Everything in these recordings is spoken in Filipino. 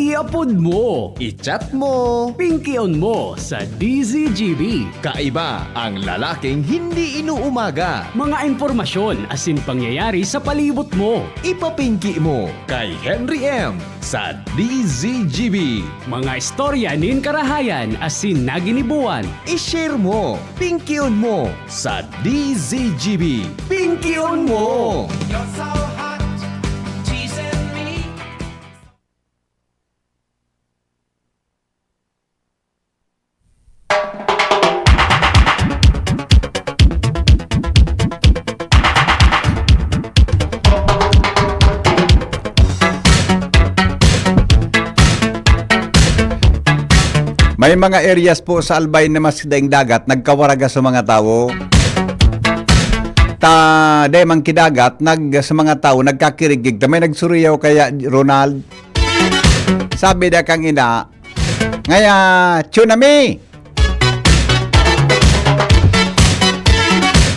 i-upload mo, I-chat mo. pinky-on mo sa DZGB. Kaiba ang lalaking hindi inuumaga. Mga informasyon asin pangyayari sa palibot mo. Ipapinki mo kay Henry M. sa DZGB. Mga istorya nin karahayan asin naginibuan. I-share mo, pinky-on mo sa DZGB. Pinky-on mo! You're so hot, teasing me. May mga areas po sa Albay na mas daing dagat, nagkawaraga sa mga tao. Mang kidagat, sa mga tao, nagkakirigig. May nagsuriyaw kaya Ronald. Sabi na kang ina, ngaya, tsunami!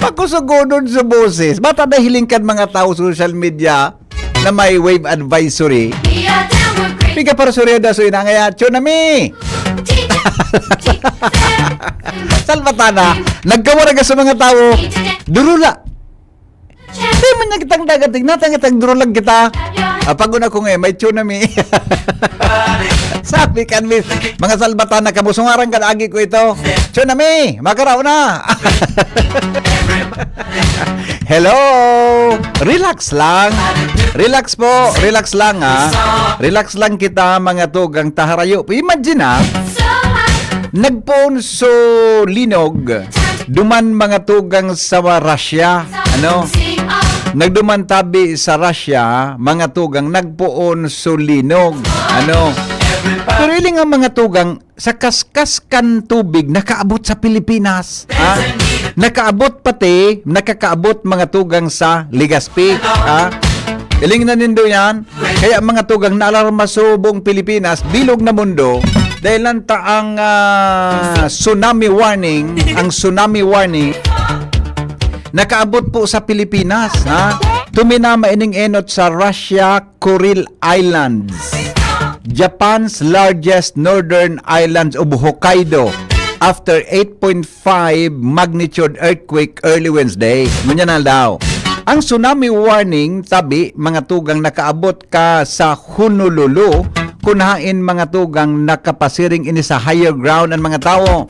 Pagkusugunod sa boses, bata dahiling kan mga tao social media na may wave advisory. Piga para surya da so ina, ngaya, tsunami! Salvatana, nagkawaraga sa mga tao, durula. Di man na kitang dagat, natang durulag kita. Paguna ko ngayon, may tsunami. Sabi kan, mga Salvatana, kamusungarang kadagi ko ito. Tsunami, makaraw na. Hello! Relax lang. Relax po, relax lang ha. Relax lang kita mga tugang taharayo. Imagine ha, nagpoon so linog, duman mga tugang sa Russia, ano? Nagduman tabi sa Russia, mga tugang nagpoon so linog, ano? Pero iling ang mga tugang sa kaskaskan tubig nakaabot sa Pilipinas, ha? Nakaabot pati, nakakaabot mga tugang sa Legazpi, ha? Iling na nindo yan. Kaya mga tugang naalarma sa buong Pilipinas, bilog na mundo, dahil nanta ang tsunami warning, nakaabot po sa Pilipinas, ha? Tuminama ining enot sa Russia, Kuril Islands, Japan's largest northern islands of Hokkaido, after 8.5 magnitude earthquake early Wednesday. Ngunyan na daw. Ang tsunami warning, sabi, mga tugang nakaabot ka sa Honolulu, kunahain mga tugang nakapasiring ini sa higher ground ang mga tao.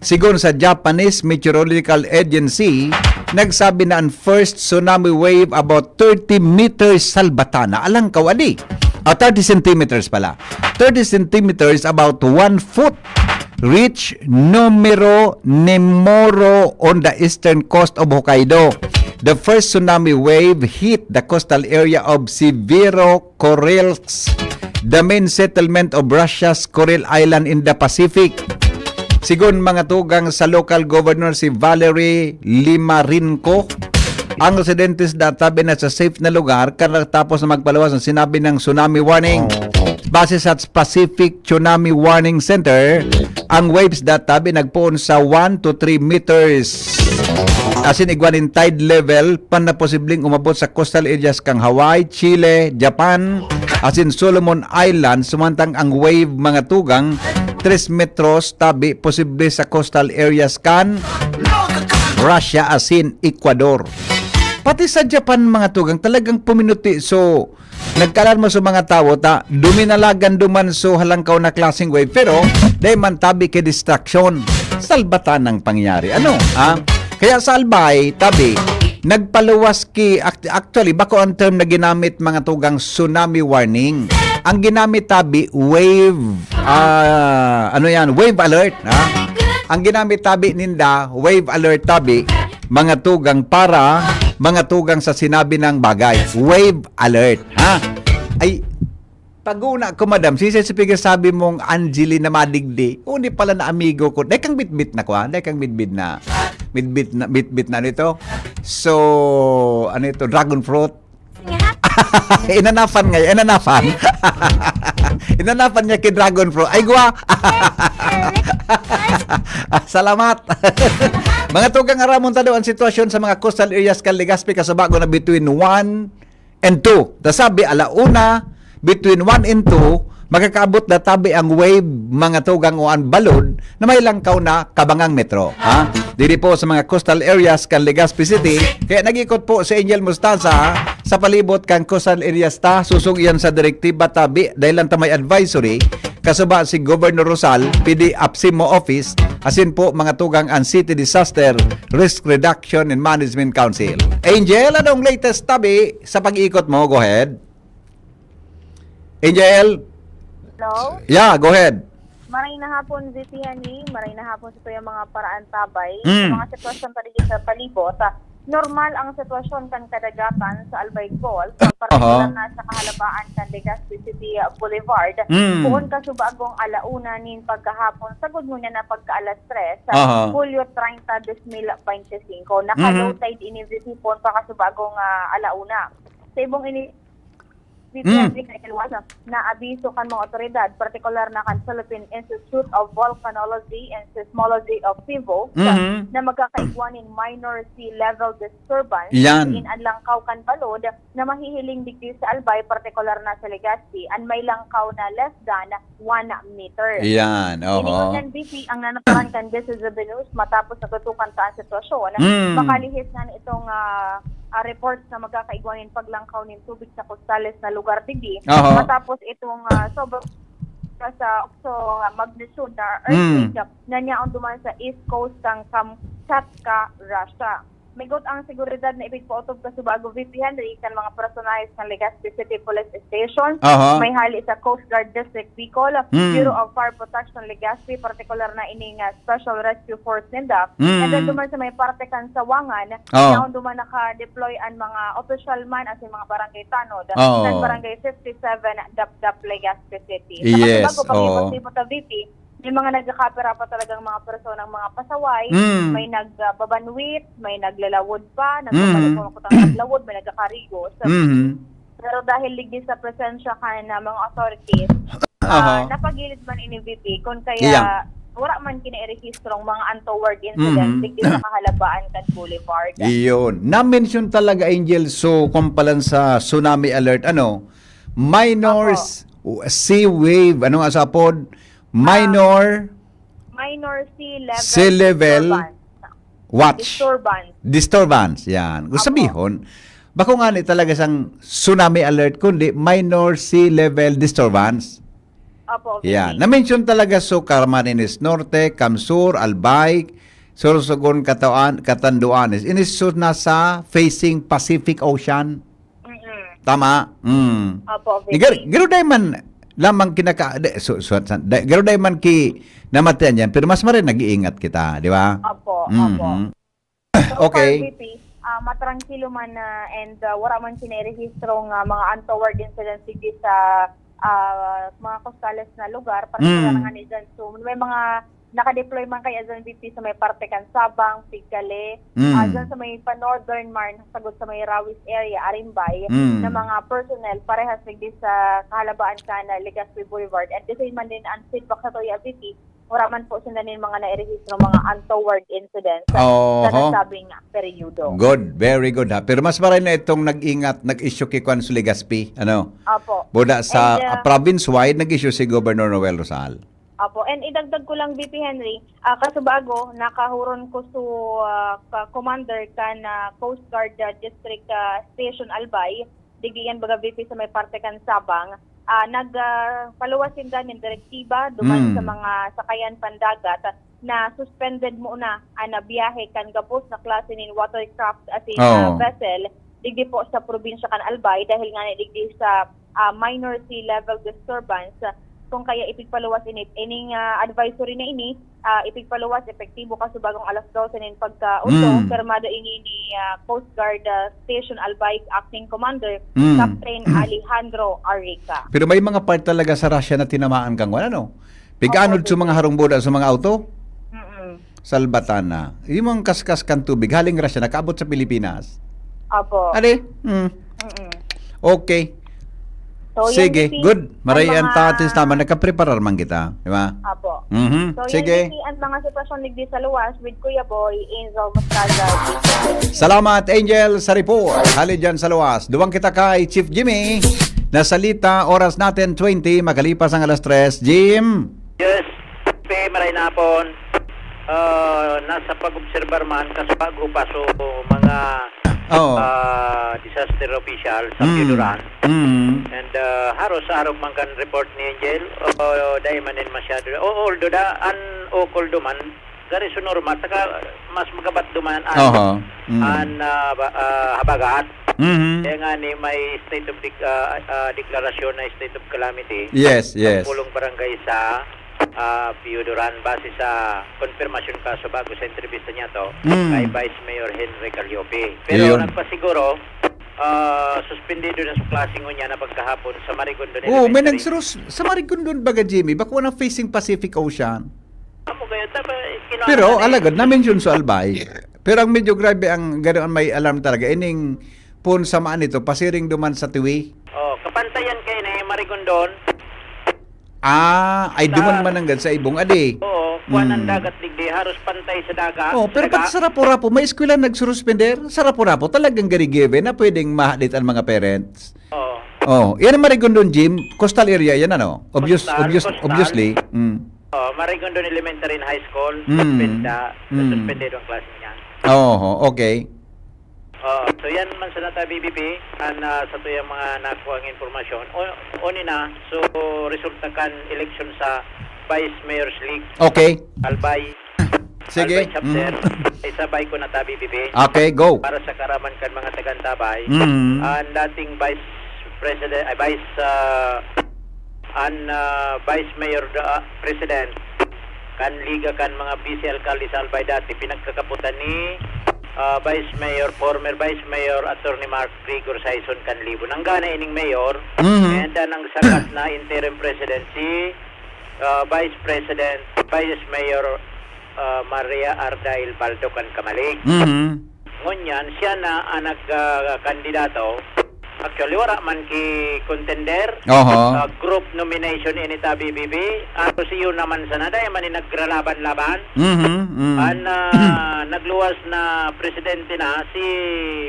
Sigon sa Japanese Meteorological Agency, nagsabi na ang first tsunami wave about 30 meters Salvatana. Alang kawali. 30 centimeters pala. 30 centimeters, about 1 foot. Reach Nomuro Nemoro on the eastern coast of Hokkaido. The first tsunami wave hit the coastal area of Severokorilsk, the main settlement of Russia's Kuril Island in the Pacific. Sigon mga tugang sa local governor si Valery Limarinko, ang residentes databi na sa safe na lugar katapos na magpalawas ng sinabi ng tsunami warning. Base sa Pacific Tsunami Warning Center, ang waves databi nagpoon sa 1 to 3 meters. Asin igwanin tide level pan na posibleng umabot sa coastal areas kang Hawaii, Chile, Japan, asin Solomon Islands, sumantang ang wave mga tugang 3 metros tabi posible sa coastal areas kan Russia asin Ecuador. Pati sa Japan mga tugang talagang puminuti, so nagkalarmo sa mga tao duminalagan duman so halangkaw na klaseng wave, pero dahil man tabi kay distraction, salbatan ng pangyari. Ano? Kaya sa Albay, tabi, nagpaluwas actually, bako ang term na ginamit mga tugang tsunami warning. Ang ginamit tabi, wave, wave alert. Ha? Ang ginamit tabi ninda, wave alert tabi, mga tugang para, mga tugang sa sinabi ng bagay. Wave alert. Ha? Ay, paguna ko, madam, sisipigil sabi mong Angelina Madigdi, uni pala na amigo ko. Dahil kang bitbit na ko, dahil kang bitbit na nito. So, ano ito, dragon fruit. Inanapan ngayon, inanapan niya kay dragon fruit. Ay, gwa! Salamat! Mga tugang aramon tado ang sitwasyon sa mga coastal areas kan Legazpi kasabago na between 1 and 2. Tasabi alauna, between 1 and 2, Magkakaabot na tabi ang wave mga tugang uan balod na may langkaw na Kabangang Metro. Ha? Dili po sa mga coastal areas kan Legazpi City, kaya nagikot po si Angel Mostaza sa palibot kang coastal areas ta, susog yan sa direktiba tabi dahil lang ta may advisory, kasaba si Governor Rosal, PD APSIMO Office, asin po mga tugang ang City Disaster Risk Reduction and Management Council. Angel, anong latest tabi sa pag-ikot mo? Go ahead. Angel? Hello? Yeah, go ahead. Maray na hapon, VP Hani. Maray na hapon sa yung mga paraan tabay. Mm. Sa mga sitwasyon paligid sa palibot. Normal ang sitwasyon kan kadagatan sa Albay Falls. Particular na sa kahalabaan kan Legazpi City Boulevard. Mm. Kung kasubagong alauna nin pagkahapon, sagod mo na pagka alas 3. Aha. Julio 30, 2025. Naka-low tide inivitipon pa kasubagong alauna. Sa ibong na abiso kan mga otoridad, partikular na kan Philippine Institute of Volcanology and Seismology of Cebu, na magkakaigwanin minor sea level disturbance Yan. in ang langkaw kan balod na mahihiling digdi sa Albay, partikular na sa Legazpi, and may langkaw na less than 1 meter. Yan, Inikot oo. ng BP ang nanataran kan This is the News matapos natutukan ta ang sitwasyon. Makalihis na itong reports na magkakaigwanin paglangkaw ng tubig sa costales na lugar digdi. Matapos itong sobrang sa magnitude na earthquake na niya ang duman sa east coast ng Kamchatka, Russia. Migot ang seguridad na ipigpautob ka subago VP Henry kan mga personalis ng Legazpi City Police Station. May hali sa Coast Guard District Bicol, Bureau of Fire Protection Legazpi, partikular na ining Special Rescue Force ninda. And then duman sa may parte kan Sawangan, yaon duman naka-deploy ang mga official man as mga barangay tanod ng barangay 57 Dapdap Legazpi City. Yes, Sa pag-ibot ta VP, may mga nagkakapera pa talagang mga personang mga pasaway, may nagbabanwit, may naglalawod pa, naglawod, may nagkakarigo. So, pero dahil ligdi sa presensya ka na mga authorities, napagilid man ini VP, kung kaya wala man kina-rehistrong mga untoward incidents digdi sa kahalabaan kan Boulevard. Iyon. Na-mention talaga, Angel, so kumpalan sa tsunami alert, minor sea wave, ano nga sa pod? Minor sea level watch. Disturbance. Yan. Kung sabihon, bako nga ni talaga sang tsunami alert, kundi minor sea level disturbance. Opo. Yan. Na-mention talaga so Camarines Norte, Camsur, Albay, Sorsogon, Catanduanes. Inisod na sa facing Pacific Ocean. Tama? Opo. Garo day man lamang garo day man ki namatayan yan, pero mas marin nag-iingat kita, di ba? Opo. So Okay. far, VP, matrangkilo man and wala man sinerehistrong mga untoward incidents digdi sa mga costales na lugar, partikular nga ni dyan. So, may mga naka-deploy man kaya dyan VP sa may parte kan Sabang, Pigale, dyan sa may pa-northern Marn, sagot sa may Rawis area, Arimbay, na mga personnel parehas digdi sa kahalabaan ka na Legazpi Boulevard. At the same man din ang feedback sa Toya VP, wala man po sila din mga na-register mga untoward incidents sa nasabing periodo. Good, very good ha. Pero mas maray na itong nag-ingat, nag-issue kay Kwan sa Legazpi, Opo. Buda sa And, province-wide, nag-issue si Governor Noel Rosal. Opo. And idagdag ko lang, VP Henry, kasubago, nakahuron ko sa commander kan Coast Guard District Station Albay, digiyan baga VP sa may parte kan Sabang, nagpaluwasin din ng direktiba duman sa mga sakayan pandagat na suspended muna ang biyahe kan gabos na klase ng watercraft as in vessel digdi po sa probinsya kan Albay dahil nga digdi sa minor sea level disturbance. Kung kaya ipigpaluwas ining advisory na ini, ipigpaluwas epektibo kasubagong alas 12 nin pagka-uso, permado ini ni Coast Guard Station Albay Acting Commander, Captain Alejandro Arica. Pero may mga part talaga sa Russia na tinamaan kang Piganod sa mga harong boda sa mga auto? Salbatana. Yung mga kaskas kan tubig, haling Russia, nakaabot sa Pilipinas. Opo. Ali? Okay. So, sige, yan, good. Maray ang mga- tatis naman, nakapreparar man kita. Di ba? Apo. Mhm. So, Sige. yan ang mga sitwasyon ligdi sa luwas with Kuya Boy, Angel Moscaza. Salamat, Angel, sa report. Hali dyan sa luwas. Duwang kita kay Chief Jimmy. Nasalita, oras natin 20, makalipas ang alas 3. Jim? Yes, maray na po. Nasa pag-obserbar man kasi pag-upaso mga Oo. disaster official sa Piduran. And haros araw man kan report ni Angel dahil manin masyado. Although an okol duman gari normal taka mas magabat duman an habagat. Kaya nga ni may state of deklarasyon na state of calamity. Yes. Pulong barangay sa Piuduran base sa konfirmasyon kaso bago sa entrevista niya to kay Vice Mayor Henry Calliope. Pero nagpasiguro suspendido na sa klaseng niya na pagkahapon sa Marigondon Elementary. May nagsurus sa Marigondon baga, Jimmy. Baka na facing Pacific Ocean. Amo kayo, Pero alagad, na-mention sa Albay. Pero ang medyo grabe ang ganoon may alarm talaga. Ining pun samaan ito, pasiring duman sa tiwi. Kapantayan kayo na Marigondon. Ay duman man hanggang sa ibong adi. Oo, kuwan ang dagat ligdi, haros pantay sa dagat. Pero pati sa Rapo-Rapo, may eskwela nagsuruspender. Sa Rapo-Rapo, talagang gari-given na pwedeng mahalit ang mga parents. Yan ang Marigondon, Jim. Coastal area yan, ano? Coastal. Obviously. Marigondon Elementary and High School, suspended ang klase niya. Okay. So yan man sa nata BBP sa tuyang mga nakuha ang informasyon. Oni na, so resulta kan election sa Vice Mayor's League. Okay. Albay. Sige. Albay chapter. Isabay ko na ta BBP. Okay, go. Para sa karaman kan mga tagantabay. Ang dating Vice President, Vice Mayor President kan liga kan mga vice alcalde sa Albay dati pinagkakaputan ni former Vice Mayor Attorney Mark Grigor Saison Canlibo. Nanggana ining mayor and ang sakat na interim president si Vice Mayor Maria Ardail Baldo kan Kamalig. Ngunyan siya na ang nagkandidato. Actually, wala man ki contender. Group nomination ini ta BBB. Ato siyo naman sa naday man nagralaban-laban. Nagluwas na presidente na si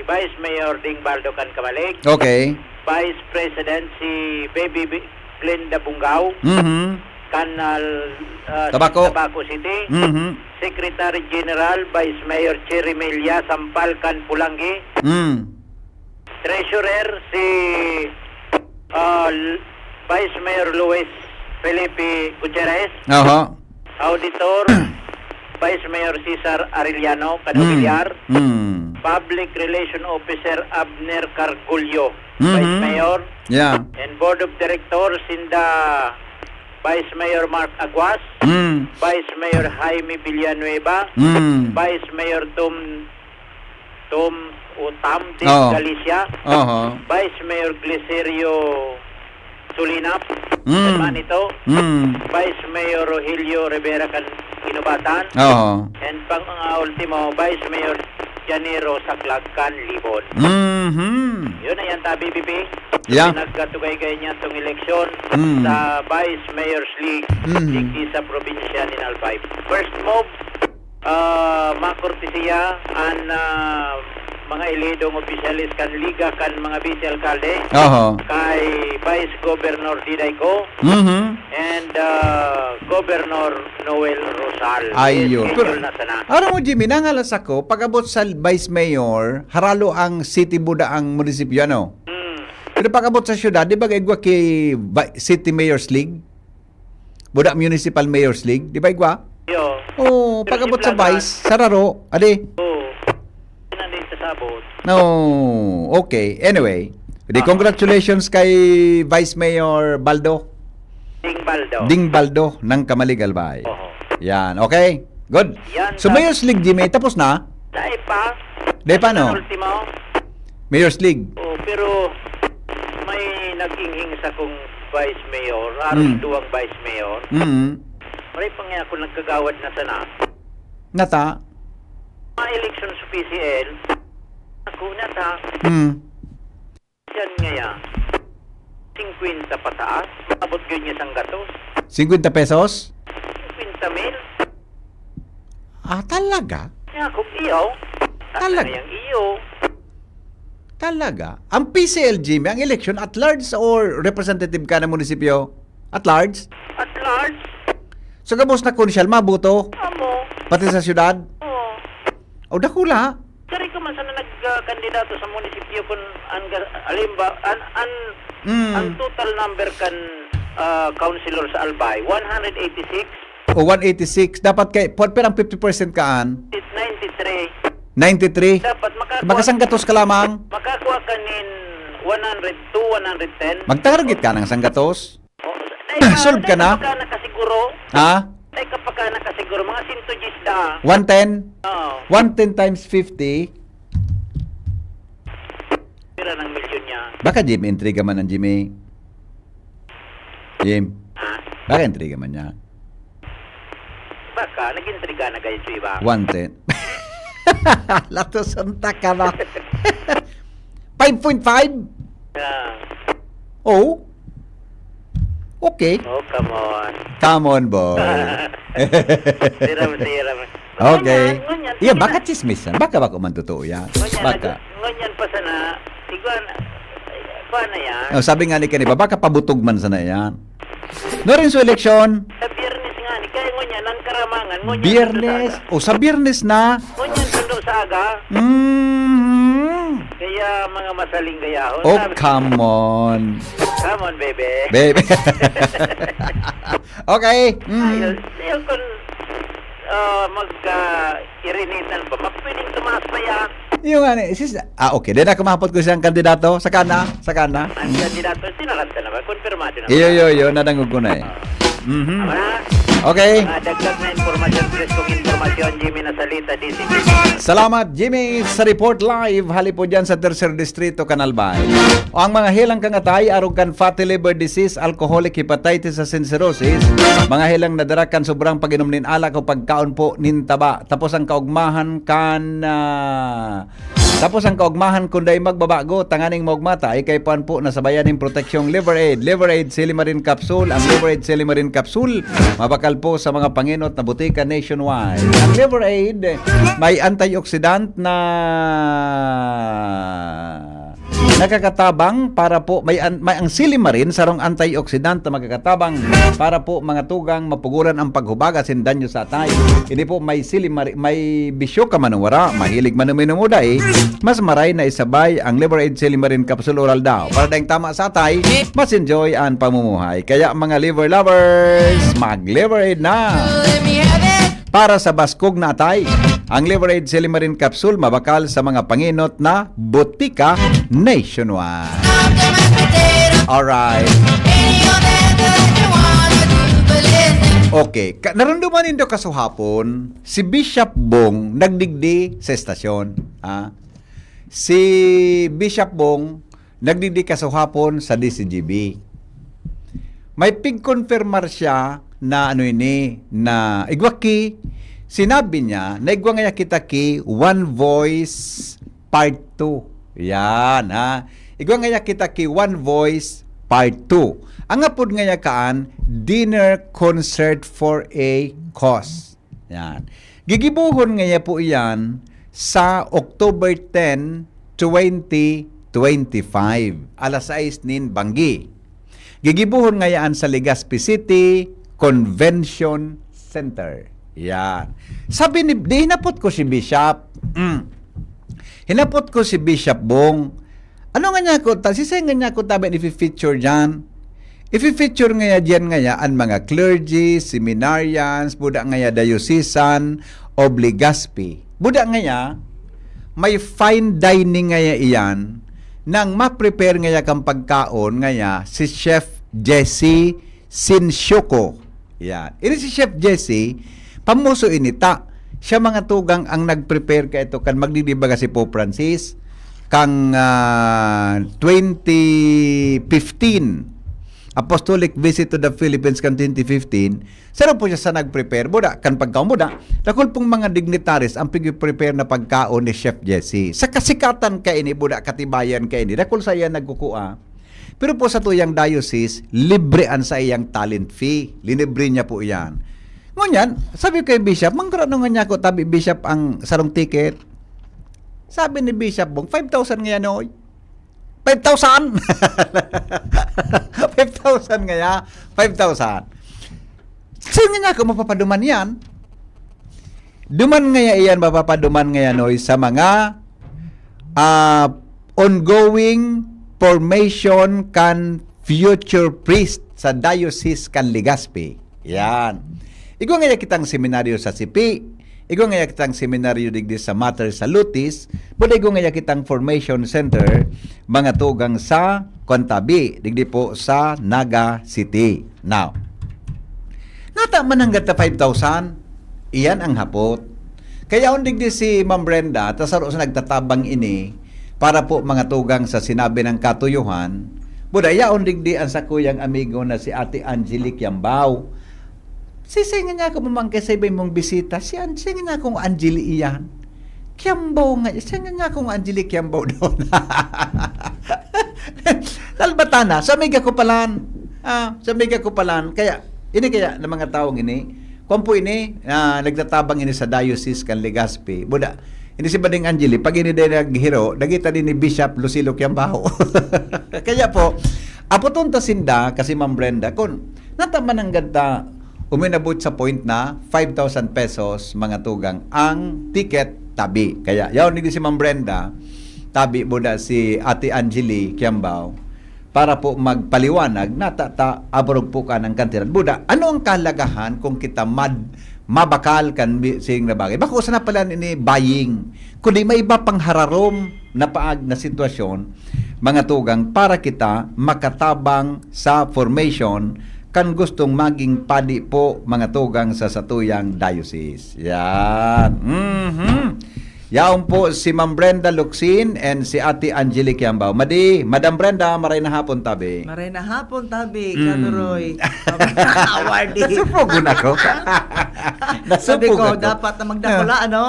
Vice Mayor Ding Baldo kan Kamalig. Okay. Vice President si Baby Glenda Bungaw. Kanal Tabaco City. Secretary General Vice Mayor Cherry Melia Sampal kan Pulangi. Treasurer si Vice Mayor Luis Felipe Gutierrez. Auditor Vice Mayor Cesar Arellano Cadovillar. Public Relation Officer Abner Cargullo, Vice Mayor. And Board of Directors in the Vice Mayor Mark Aguas, Vice Mayor Jaime Villanueva, Vice Mayor Tom Utam de Galicia, Vice Mayor Glicerio Sulinap, Manito, Vice Mayor Rogelio Rivera Kinubatan, and ultimo Vice Mayor Janiro Saclagcan Libon. Yun na yan ta BBP. Nagkatugay-gay niya itong eleksyon sa Vice Mayor's League digdi sa probinsya ni Albay. First move, makortesiya ang mga elidong opisyalis kan liga kan mga vice-alkalde kay Vice Governor Didayco and Governor Noel Rosal. Ayun. Pero mo Jimmy, nangalas ako, pag-abot sa Vice Mayor, haralo ang city buda ang munisipyo, ano? Pero pag-abot sa syudad, di ba igwa kay City Mayor's League? Buda Municipal Mayor's League, di ba igwa? Pag-abot sa Vice, sararo, adi? No, okay. Anyway, congratulations kay Vice Mayor Baldo. Ding Baldo ng Kamalig Albay. Yan, okay. Good. So Mayor's League, Jimmy, tapos na? Dahil pa, no? Ultimo. Mayor's League. Pero may naging sa kong Vice Mayor, duwang Vice Mayor. Maray pa nga ako nagkagawad na sana. Nata? Mga election sa PCL, ako nata. Yan nga 50 pataas, maabot ganyan sang gatos. 50 pesos? 50 mil. Talaga? Kaya kung iyo, Talaga? yung iyo. Talaga? Ang PCLG, ang election at large or representative ka ng munisipyo? At large? At large, So gabos na konsyal, mabuto? amo, Pati sa syudad? oo. O dakula? Kari ka man sana nagkandidato sa munisipyo kung alimba, ang total number kan councilor sa Albay, 186, O 186. Dapat kay, pero ang 50% kaan? is 93. 93. Dapat Makasang gatos ka lamang? makakuha ka nin 100 to 110. Magtarget ka ng sanggatos? Oh, Sold ka na? Dahil ka nakasiguro. Ha? Dahil kapag ka nakasiguro, mga 110 da. 110? Oo. 110 times 50? Pira ng milyon niya. Baka Jim, intriga man ng Jimmy. Jim, Ha? baka intriga man niya. Baka, nag-intriga na kayo sa iba. 110. Lato santa ka na. 5.5? Yeah. Oh. Okay. Oh, come on. Come on, boy. Siram. Okay. Ngunyan, Iya, baka chismis yan. Baka man totoo yan. Baka. Ngunyan pa sana. Iguan, paano yan? Oh, sabi nga ni kanina, baka pabutog man sana yan. No rin sa eleksyon, Sa biyernes nga, ni kaya ngunyan, ang karamangan. Ngunyan biyernes. O, sa biyernes na. Ngunyan, sundo sa aga. Kaya mga masaling gayahon. Oh, sabi, come on. come on, baby. Baby. Okay. Ayaw kung mag-irinitan pa, mapwedeng tumaas pa yan. Yung ano, okay. Then ako mahapot ko siyang kandidato. Saka na. Ang kandidato, sinaranta na ba? Konfirmado na ba? Iyo. Nadangog ko na eh. Ama, Okay. dagdag na informasyon, press kong informasyon, Jimmy Nasalita, DCP. Salamat, Jimmy, sa report live. Hali po dyan sa Tercer Distrito, Canalbay. O ang mga hilang kangatay, arugan fatty liver disease, alcoholic hepatitis sa cirrhosis, mga hilang nadarakan sobrang pag-inom nin alak o pagkaon po nin taba. Tapos ang kaugmahan kunday magbabago, tanganing maugmata, ay kay puan po na sabayan ng proteksyong Liver Aid Silimarin Capsule. Ang Liver Aid Silimarin Capsule, mabakal po sa mga panginot na butika nationwide. Ang Liver Aid, may antioxidant na nakakatabang para po may ang Silimarin sarong antioxidant na magkakatabang para po mga tugang mapuguran ang paghubag asin danyo sa atay. Hindi po may Silimarin, may bisyo ka manuwara, mahilig man minumuda mas maray na isabay ang Liver Aid Silimarin Capsule Oral daw para dahing tama sa atay, mas enjoy ang pamumuhay. Kaya mga liver lovers, mag Liver Aid na! Para sa baskog na atay, ang Liver Aid Silimarin Capsule mabakal sa mga panginot na butika nationwide. Alright. Okay. Naramdaman nindo kasuhapon, si Bishop Bong nagdigdi sa estasyon. Si Bishop Bong nagdigdi kasuhapon sa DCGB. May pig-confirmar siya na na igwaki, sinabi niya na igwa nga kita ki One Voice Part 2. Yan, igwa nga kita ki One Voice Part 2. Ang apod nga kaan, dinner concert for a cause. Yan. Gigibuhon nga po iyan sa October 10, 2025. Alas 6 nin Banggi. Gigibuhon nga yan sa Legazpi City Convention Center. Yan. Sabi ni, hinapot ko si Bishop. Hinapot ko si Bishop Bong. Ano nga niya ko, sisay nga niya ko tabi i-feature dyan. I-feature nga dyan nga ang mga clergy, seminarians, buda nga diocesan, o Legazpi. Buda nga may fine dining nga iyan, nang ma-prepare nga kang pagkaon nga si Chef Jesse Sinsyoko. Yan. Ini si Chef Jesse, pamuso inita. Siya mga tugang ang nag-prepare ka ito kan magdidibaga si Pope Francis kang 2015 Apostolic Visit to the Philippines kan 2015. Saro po siya sa nag-prepare. Buda, kan pagkaon buda. Lakol pong mga dignitaries ang pag-prepare na pagkaon ni Chef Jesse. Sa kasikatan ka ini, buda, katibayan ka ini. Lakol sa iya nagkukua. Pero po sa tuyang diocese, librean sa iyang talent fee. Linibre niya po iyan. Ngunyan, sabi kay Bishop, mangkarano nga niya ko tabi Bishop ang sarong ticket. Sabi ni Bishop Bong, 5,000 nga yan, oy. 5,000. 5,000 ngaya, 5,000. Saan nga ako mapapaduman yan? Duman ngaya iyan, mapapaduman ngaya noy sa mga ongoing formation kan future priest sa diocese kan Legazpi. Yan. Igo ngaya kitang seminaryo sa Sipi. Igo ngaya kitang seminaryo digdi sa Mater Salutis. Buda igo ngaya kitang formation center mga tugang sa Kontabi. Digdi po sa Naga City. Now, nata mananggat na 5,000, iyan ang hapot. Kaya undig di si Ma'am Brenda, tasaro sa nagtatabang ini, para po mga tugang sa sinabi ng katuyuhan, buda, ya undig di ang sa kuyang amigo na si Ate Angelique Yambao. Sisingin niya ako mamangkay sa ibang mong bisita, singin niya akong Angeli iyan. Kiambao nga, singin niya akong Angelique Yambao doon. Lalbatana, sa miga ko palan. Sa miga ko palan. Kaya, ini kaya ng mga taong ini, kung po ini, nagtatabang ini sa diocese kan Legazpi, buda, ini si Bading Angeli, pag ini din naghiro, nagita din ni Bishop Lucilo Kiambao. Kaya po, apoton ta sinda, kasi Ma'am Brenda, kung nataman ang ganda, uminabot sa point na 5,000 pesos mga tugang ang ticket tabi. Kaya, yaw ni si Ma'am Brenda, tabi buda si Ate Angeli Kiambao, para po magpaliwanag na abrog po ka ng kantiran. Buda, ano ang kalagahan kung kita mabakal kan sing na bagay? Bako sana pala ni buying. Kundi may iba pang hararom na paag na sitwasyon, mga tugang, para kita makatabang sa formation kan gustong maging padi po mga tugang sa satuyang diocese. Yan. Yaon po si Ma'am Brenda Luxin and si Ate Angelique Yambao. Madam Brenda, maray na hapon tabi. Maray na hapon tabi, Katuroy. Awardee. Nasupugon ako. Sabi ko, Nasupugon ako. dapat na magdakula, ano?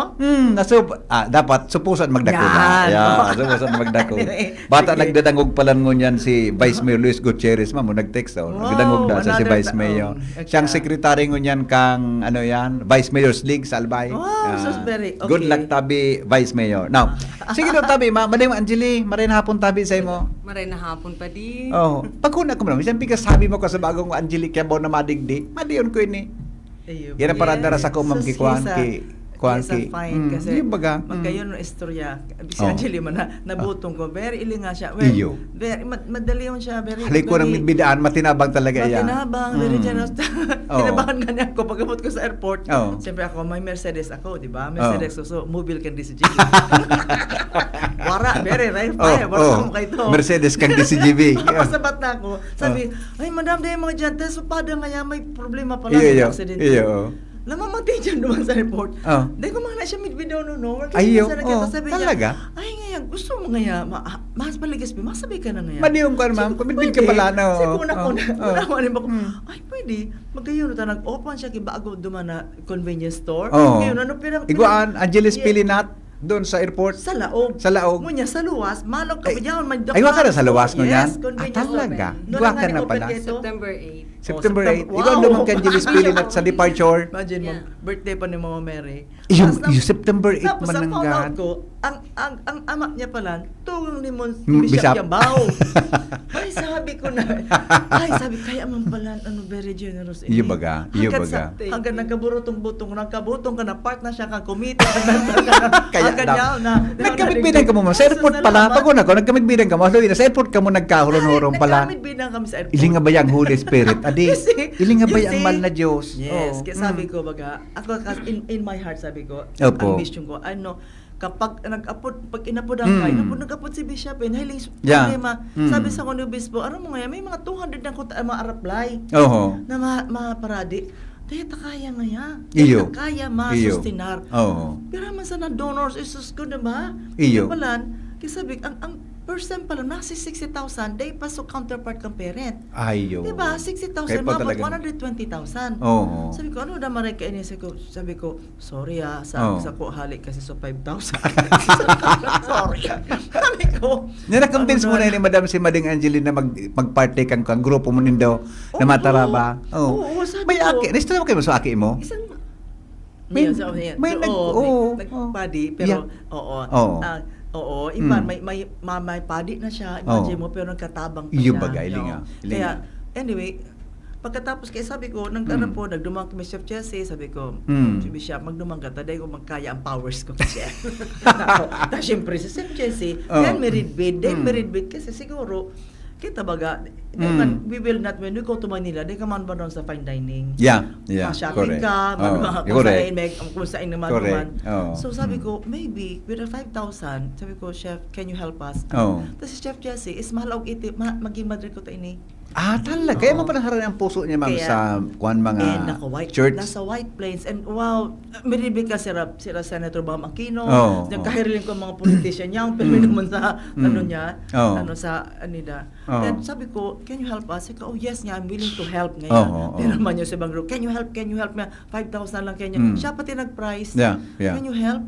Dapat supusan magdakula. Yan. Yeah, supusan magdakula. Bata Sige. nagdadangog pala ngunyan si Vice Mayor Luis Gutierrez, ma'am, nag-text daw. Wow, Nagdadangog daw sa si another Vice Mayor. okay. Siyang sekretary ngunyan kang, ano yan, Vice Mayor's League sa Albay. Wow, so very, okay. Good luck tabi, Vice Mayor. Now, sige daw tabi, Madam Angeli, maray na hapon tabi sa imo. Maray na hapon pa di. Oh, pagkuna ko mo, siyempre sabi mo ko sa bagong Angelique Yambao na madigdi, madiyon ko ini. Yan ang paranda sa ko, ma'am, kikuhan Yes, fine. Kasi yung baga. magkayon ng istorya. Si Oh. Angeli man nabutong ko. Very ili nga siya. Well, Iyo. very, madali yun siya. Very, Halik ko ng bidaan, matinabang talaga yan. matinabang, very generous. Oh. Tinabangan nga niya ako pagkabot ko sa airport. Oh. Siyempre ako, may Mercedes ako, di ba? Mercedes ko. So, mobile kang DCGB. Wara, very right. Wara sa mukha ito. Mercedes kang DCGB. Masabat na ako. Sabi, ay madam, dahil mga dyan, so pada nga yan, may problema pala Iyo, sa accident. iyo. Lamang dyan duman sa airport. Oh. Dahil ko mga na siya mid-video no. Ayo, Sabi talaga? niya, ay ngayon, gusto mo ngayon, mas maligas pa, masabi ka na ngayon. Madiyong ko, ma'am. Kumidbid ka pala, no? Kasi kung Oh. unawanin ba ko, ay pwede, magkayon na nag-open siya kibago duman na convenience store. Oh. Ngayon, ano, Iguan, Angeles Pilinat, doon sa airport. sa laog. Sa laog. Ngunya sa luwas, malog ka Ay, ba dyan? ay, wala ka na sa luwas mo yan? Yes, convenience talaga? store. Doon Wala nga ka na ni-open pala? kayo to. September 8. September 8. Wow. Iguan naman ka Angeles Pilinat sa departure. Imagine mo, Yeah. birthday pa ni Mama Mary. Yung Tapos September 8 tapos man ang lang found out gan. ko, ang ama niya pala, tugang ni Bishop Bishop. Yambao. Ay, sabi ko na, kaya man pala, very generous. Iyo baga, iyo baga. Hanggang nagkaburutong-butong ka na, part na siya kang committee. Kaya nagkamit-bidan ka mo, ma'am. Sa airport pala, pag una ko, nagkamit-bidan ka mo. Sa airport ka mo nagkahurong-hurong pala. Nagkamit-bidan kami sa airport. Iling nga ba yung Holy Spirit? Adi, iling nga ba yung mahal na Diyos? Yes, Oo. kaya sabi ko baga, ako in my heart sabi ko, Opo. ang mission ko, kapag pag inapod ang kayo, nag-apod si Bishop, nahiling Yeah. problema. Sabi sa kuno Obispo, ano mo ngayon, may mga 200 na mga araplay Oo. na maparadi. Dahil kaya ngayon. Iyo. Kaya Iyo. masustinar. Oo. Pero man sa na donors, isus ko na ba? Iyo. Kaya palan, kasi sabi, ang person pala, nasi 60,000, day pa so counterpart kang parent. Ayo. Diba? 60,000, Kaya pa mabot talaga. 120,000. Oo. Sabi ko, ano na maray ka ini? Sabi ko, sorry Oo. sa ko halik kasi so 5,000. Sorry. Sabi ko, Na-convince mo na ni Madam si Mading Angeline na mag-partake kang grupo mo nindo na Oo. mataraba. Oo, sabi May ko. aki. Nista naman kayo mo sa aki mo? isang May- may may nag- oo, nagpadi, Yeah. pero oo. Oo. Oo, iba, Mm. may padi na siya, Oo. imagine mo, pero nagkatabang pa Iyo siya. bagay, Oo. linga. Kaya, anyway, pagkatapos kay sabi ko, po, nagdumang kami Chef Jesse, sabi ko, sabi siya, magdumang ka, taday ko magkaya ang powers ko kasi. Tapos syempre, si Chef Jesse, then merit bid kasi siguro, kita baga, we will not, when we go to Manila, di ka man ba doon sa fine dining? Yeah, Shopping correct. ka, Oh, kung correct. saan naman Correct. naman. Oh. So sabi ko, maybe with a 5,000, sabi ko, Chef, can you help us? Oh. Tapos si Chef Jesse, is mahal og iti, maging Madrid ko ta ini. Talaga. Kaya mapanaharan ang puso niya, ma'am, Kaya- sa mga church. Nasa White Plains, and wow, miribig ka sila Senator Bam Aquino, Oh, kahiriling ko ang mga politician niya, pero naman sa, niya, Oh. sa, anida. Oh. Then sabi ko, can you help us? Sabi ko, oh yes nga, I'm willing to help ngayon. Oh. Pero naman yung sa ibang group, can you help me? 5,000 lang kanya. Siya pati nag-price. Yeah. Can you help?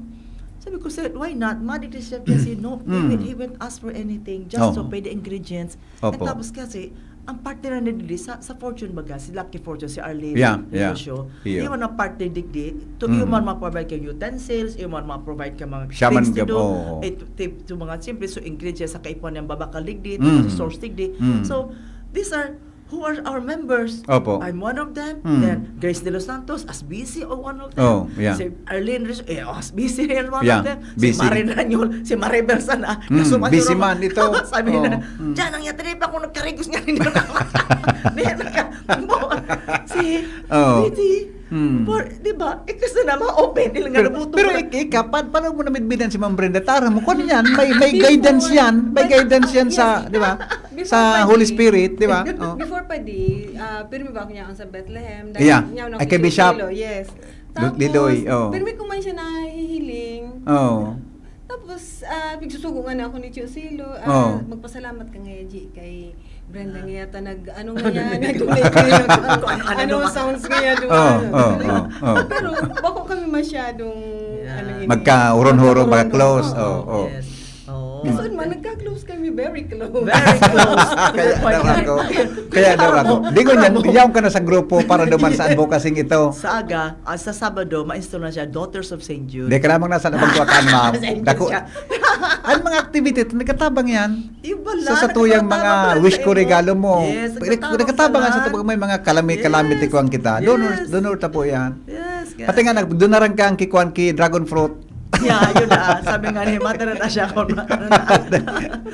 Sabi ko, sir, why not? Madi the Chef Jesse, no, he won't ask for anything, just to pay the ingredients. And Opo. tapos kasi, ang partner na digdi sa Fortune baga, si Lucky Fortune, si Arlene, Yeah. Show. Iyo. Yung mga partner digdi, to yung man ma-provide ka utensils, yung man ma-provide ka mga Siya man things to gab- do, oo. to mga simple, so ingredients sa kaipon ng babakal digdi, Mm. source digdi. Mm. So, these are who are our members. Opo. I'm one of them. Mm. Then, Grace De Los Santos, as busy or one of them. Oh, yeah. Si Arlene Rizzo, as busy rin one Yeah, of them. busy. Si Marin Ranyol, si Maribel Sana. Busy man ito. Sabi Oh. nila, diyan ang yatrip ako nagkarigos nga rin nila. Si busy. Di ba? Kasi na ma-open nila nga nabuto. Pero ikaw, paano mo namidbidan si Ma'am Brenda? Tara mo, kung yan, may guidance yan. May guidance yan sa, di ba? Sa Holy Spirit, di ba? Oh. Before pa di, pirmi ba ako niya sa Bethlehem. Yeah. Niya Ay, kay Bishop. Yes. Lidoy, oh. Pirmi ko man siya nahihiling. Oh. Tapos, pigsusugo nga na ako ni Chio Silo. Oh. Magpasalamat ka ngayon, G, kay Brenda nga yata ano nga yan, nag-donate ngayon. Sounds nga yan. Pero bako kami masyadong, Magka-uron-huro, magka-close. Yes. Oh. Kasoon man, nagka-close kami, very close. Very close. Kaya daw ako. Di ko yan, yaw ka na sa grupo para duman sa advocacy ito. Sa aga, sa Sabado, ma-install na siya, Daughters of St. Jude. Di ka lamang nasa nabagkuatan, ma'am. St. Jude Dako, siya. ang mga activity, nagkatabang yan. Iba Sa tuyang mga wish ko regalo mo. Yes, Nagkatabang nga sa tubag may mga calamity kuwang kita. Donor ta po yan. Yes. Pati nga, donaran ka ang kikuan ki dragon fruit. Yeah, yun na. Sabi nga ni Mata na siya ko.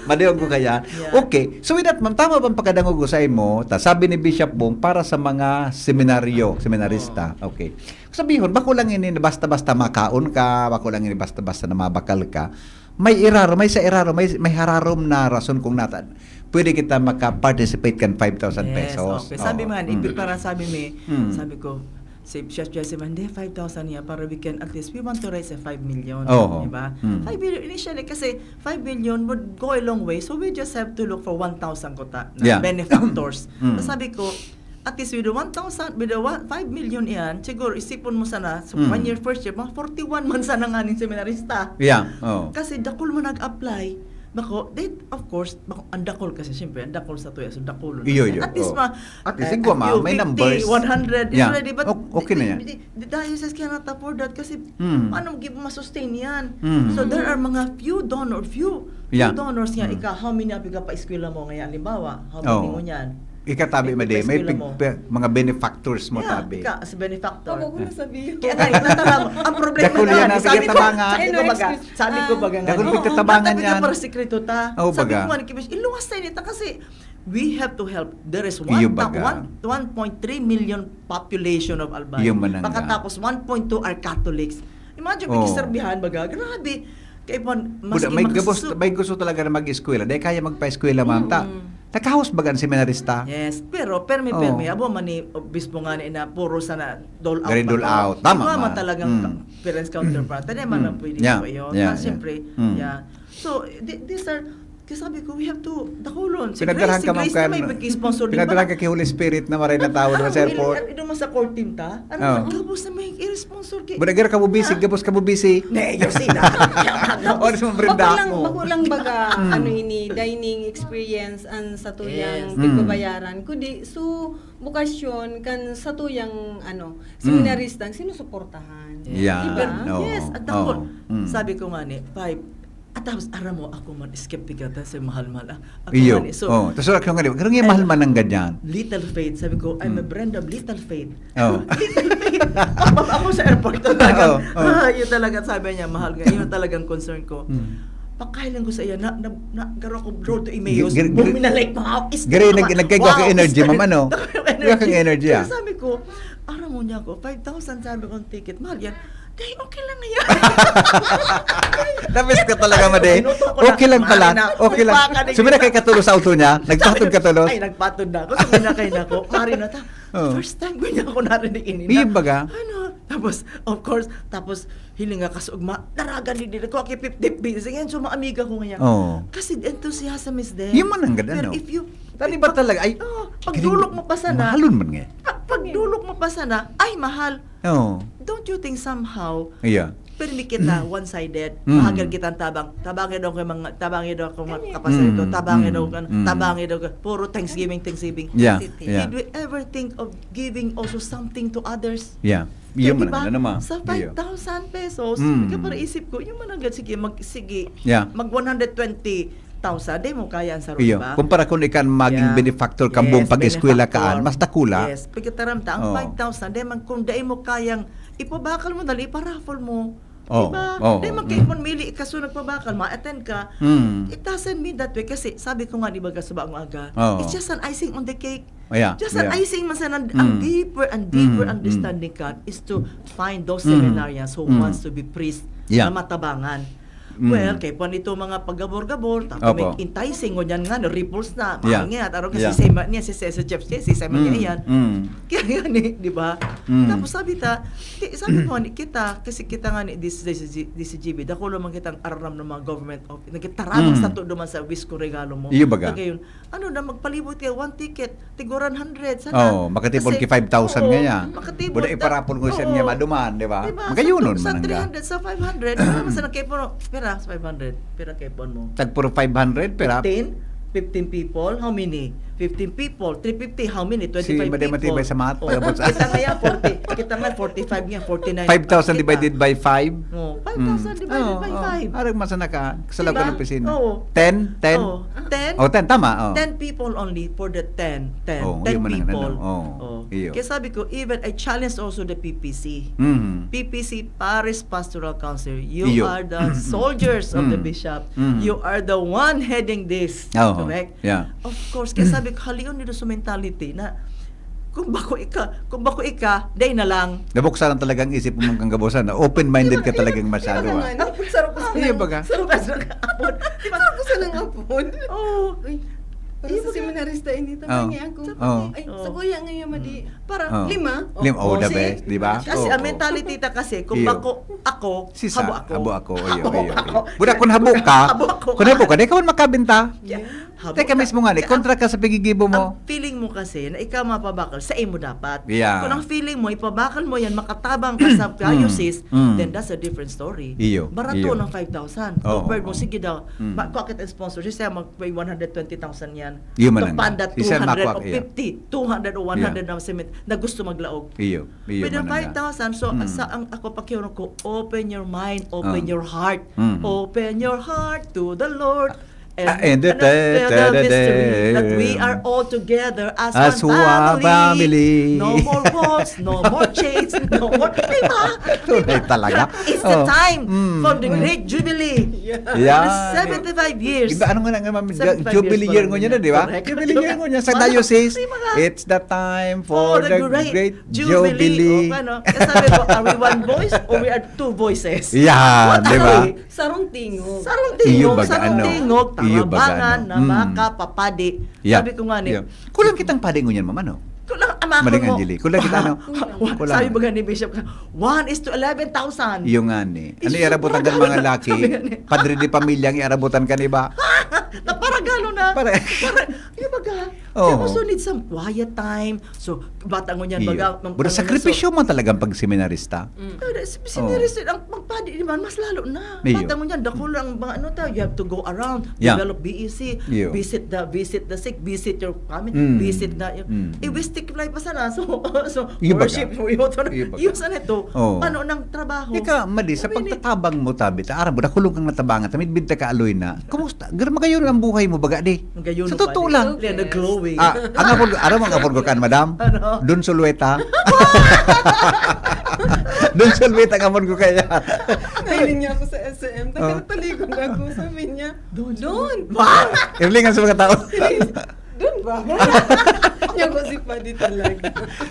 Madayog ko kaya. Yeah. Okay. So with that, ma'am, tama bang pagkadangog ko sa imo? Sabi ni Bishop Bong, para sa mga seminarista. Okay. Sabihon, bako lang ini basta-basta makaon ka, bako lang ini basta-basta na mabakal ka. May hararom na rason kung natan. Pwede kita maka-participate kan 5,000 pesos. Okay. Sabi Oo. man, para sabi sabi ko, si Chef Jesse man, 5,000 niya para we can, at least, we want to raise a 5 million. Oo. Diba? 5 million, initially, kasi 5 million would go a long way, so we just have to look for 1,000 kota na Yeah. benefactors. So sabi ko, at least with the 1,000, with the 5 million yan, siguro isipon mo sana, so 1 year, first year, mga 41 man sana nga ng seminarista. Yeah. Oh. Kasi dakol mo nag-apply, of course, ang dakol kasi, siyempre, ang dakol sa tuya, so dakol. Iyo. At least At least, sigwa, ma, may 50, numbers. 100, is Yeah. ready, but Okay na yan. The diocese cannot afford that kasi paano ma-sustain yan? Mm. So there are mga few donors Yeah. nga, how many api ka pa eskwela mo ngayon, halimbawa, how Oh. many mo yan? Ikatabi May madi, may eskwela mo. mga benefactors mo Yeah, tabi. as a benefactor. Ako ko nasabihin. Kaya nga, natala mo. Ang problema Dakul yan ang sabi ko, pagkatabangan. sabi ko baga nga. Dakul pagkatabangan yan. Para sikreto ta. Oo, Sabi baga. ko nga, iluwas tayo nito kasi we have to help. There is Iyo, baga. 1.3 million population of Albay. Iyo, manangga. Pagkatapos 1.2 are Catholics. Imagine, Oo. magkiserbihan baga. Grabe. Kaya po, Buda, may gusto talaga na mag-eskwela. Dahil kaya magpa-eskwela, ma'am. Nakahos ba ang seminarista? Yes, pero permi abo man ni obispo nga ni na puro sana dole out. Very dole out. Tama Iba man man. talagang parents counterpart. Tadi man ang pwede Yeah, ko yun. yeah, Siyempre, yeah. yeah. So, these are kasi sabi ko, we have to dakulon. Si Pinagdarahan Grace, ka, ma'am, na may sponsor din. pinagdarahan ka kay Holy Spirit na maray na tao sa airport. Ito mo sa court team ta. Oh. Gabos na may i-sponsor kay. Budagira ka bubisi, gabos ka bubisi. Ne, yo sina. O, di mo Brenda. Bako lang baga, ini, dining experience an sa tuyang Yes. pagbabayaran. Kundi, so, bukasyon kan sa tuyang, seminaristang sinusuportahan. Yeah. Diba? Oo. Yes, at dakol. Oo. Sabi ko nga ni, 5 At tapos, aram mo, ako man, skeptical ta sa mahal-mahal. Ako Iyo. man, so, Tapos ako nga, karong yung mahal man ng ganyan. Little Faith, sabi ko, I'm a Brenda of Little Faith. Oh. Little Faith. Ako sa airport talaga. Yun talaga, sabi niya, mahal nga. Yun talagang concern ko. Pakailan ko sa iya, garo ko road to Emmaus, buminalik mga is. Gari, nagkagawa ka energy, ma'am, ano? Nagkagawa kang energy, ah. Kaya sabi ko, aram mo niya ako, 5,000 sabi kong ticket, mahal yan. Dahil okay lang na yan. Tapos ka talaga, Made. Okay lang pala. Okay lang. Sumina kay katulo sa auto niya? Nagpatod ka tulos? Ay, nagpatod na ako. Sumina kay na ako. Mari na ta. First time ko niya ako narinig inina. Iya baga? Ano? Tapos, of course, hiling nga kasugma. Naragan din ko. Okay, 50 busy. Ngayon, so mga amiga ko ngayon. Kasi enthusiasm is there. Yung man ang ganda, Pero no? if you... Tali ba talaga? Ay, pagdulok mo pa sana. Mahalon man nga. Pagdulok mo pa sana, ay mahal. Oo. Don't you think somehow, Iya. permi kita one-sided, Mm. mahagal kita ang tabangin daw ko mga kapasito, tabangin daw ko, puro Thanksgiving. Yeah. Did we ever think of giving also something to others? Yeah. Kaya Iyo man diba, ang naman. sa 5,000 pesos, kaya para isip ko, yung managad, sige, Yeah. mag 120,000, di mo kaya ang saro, Iyo. diba? Kumpara kung ikan maging Yeah. benefactor kang buong pag-eskwela kaan, mas dakula. Yes, pagkataramta, ang 5,000, di man, kung dahil mo kayang, ipabakal mo dali, iparaffle mo. Diba? Di man kayo mili, kaso nagpabakal, ma-attend ka. It doesn't mean that way, kasi sabi ko nga, di ba, kasaba ang aga, it's just an icing on the cake. Yeah. Just an icing man sa ang deeper and deeper understanding ka is to find those seminarians who wants to be priest Yeah. na matabangan. Well, kay po nito mga paggabor-gabor, tapos may Opo. enticing, ngunyan nga, no, ripples na, Yeah. mahangyat, araw kasi Yeah. si Jeff si Simon niya yan. Kaya nga ni, di ba? Tapos sabi ko ni kita, kasi kita nga ni DCGB, dako naman kitang aram ng mga government office, nagkitaramang sa to duman sa wish ko regalo mo. Iyo baga? Kaya yun, ano na, magpalibot kayo, one ticket, tiguran 100, sana. Makatipon Kasi- ki 5,000 oo, nga niya. makatipon. Buda iparapon ko siya niya maduman, di ba? Diba? Magayunon Sa man nga. 300, sa 500, ano naman sa nagkipon, pera, 500, pera kipon mo. Tag puro 500, pero 15 people, how many? 15 people, 350, how many? 25 Si Maday people. Matibay sa math, Oh, pagabot sa- kita nga yan, 45 nga, 49. 5,000 divided by 5. Oh, 5,000 divided by 5. Arag masana ka. Kasalaw Diba? ka ng pisina. Oo. 10? 10? Oh, 10? 10, tama. 10 people only for the 10 Oh, 10 yun man ang people. ano. Oh, iyo. Kaya sabi ko, even I challenge also the PPC. Mhm. PPC, Paris Pastoral Council, you Iyo. are the soldiers of the bishop. You are the one heading this. Oo. Correct? Yeah. Of course, kaya sabi ko, halion nito sa mentality na kung bako ika, day na lang. Nabuksan lang talagang isip mo mga gabosan. Open-minded ka talagang masyado. Diba Ah. naman? Sarap ko sa Iya baga? Sarap ka sa kapon. Sarap ko sa nang apon. Oo. Para sa seminarista, hindi Oh. tamangi ako. Oh. Ay, Oh. sa kuya ngayon, madi. Para Oh. 5. Oh, the see? best, di ba? Kasi Oo, ang oo. mentality ta kasi, kung Iyo. bako ako, Sisa, habo ako. Iyo. ako. Buda, kung habo ka, Habo ako. kung habo ka, di ka man makabenta. Habo Teka ka. mismo nga, Kaya kontra ka sa pagigibo mo. Ang feeling mo kasi na ikaw mapabakal, sa imo dapat. Yeah. Kung ang feeling mo, ipabakal mo yan, makatabang ka sa diocese, then that's a different story. Iyo. Barato Iyo. ng 5,000. Oo, Compared mo, oo. sige daw, bakit ang sponsor? Siya mag-pay 120,000 yan. Iyo man ang- Kapanda si San 200 o Macuac, iya. 50, 200 o 100 na cement na gusto maglaog. Iyo. Iyo With the man ang- 5,000, so sa ang ako pakiuno ko, open your mind, open Oh. your heart. Mm. Open your heart to the Lord. And the tell the mystery that we are all together as one one family. No more walls, no more chains, no more... Diba? Tunay talaga. It's the Oh. time for the great jubilee. Yeah. 75 years. Iba, ano nga nga, ma'am? 75 Jubilee years year pa ngo lang niya na, di ba? Correct. Jubilee year ngo niya sa Wala. diocese. Kasi mga- It's the time For for the great Jubilee. Ano? Kasi sabi ko, are we one voice or we are two voices? Yan, What di are ba? we? Sarong tingog. Sarong Iyo tingog, baga, sarong ano? tingog, Iyo baga, tarabangan, ano? na baka, papadi. Yeah. Sabi ko nga ni, Yeah. Kulang kitang pading ngunyan, ma'am, ano? kulang amako Maring mo. Angeli. Kulang kita, ano? Kulang. Sabi ba nga ni Bishop, 1:11,000. Iyo nga ni. Ano Isu, iarabutan kan parang mga gano'n. laki? Sabi nga ni. Padre di pamilyang iarabutan kan iba? Na parang gano'n na. Para- Yung baga, They Oo. also need some quiet time. So, bata mo yan, baga. Pero sakripisyo man talagang pag seminarista. Seminarist, ang magpadi naman, mas lalo na. Iyo. Bata mo yan, dako lang, mga ano tayo, you have to go around, Yeah. develop BEC, Iyo. visit the sick, visit your family, visit the, we stick fly pa sana, so Iyo baga. worship, Iyo baga. iyo sana ito, Oo. ano ng trabaho. Ika, mali, sa pagtatabang mo tabi, ta arabo, nakulong kang natabangan, tamid binta ka aloy na. Kumusta? Garma kayo ang buhay mo, baga di. Gayon Sa pa totoo din. lang. Yeah, the glowing. Ang apod, araw mga apod ko kan, madam? Ano? Dun sulweta. Dun sulweta ang apod ko kaya. Kailin niya ako sa SM. Tagal-taligon ako. Sabi niya, doon. Irlingan sa mga tao. Doon ba? Niya ko si Paddy talaga.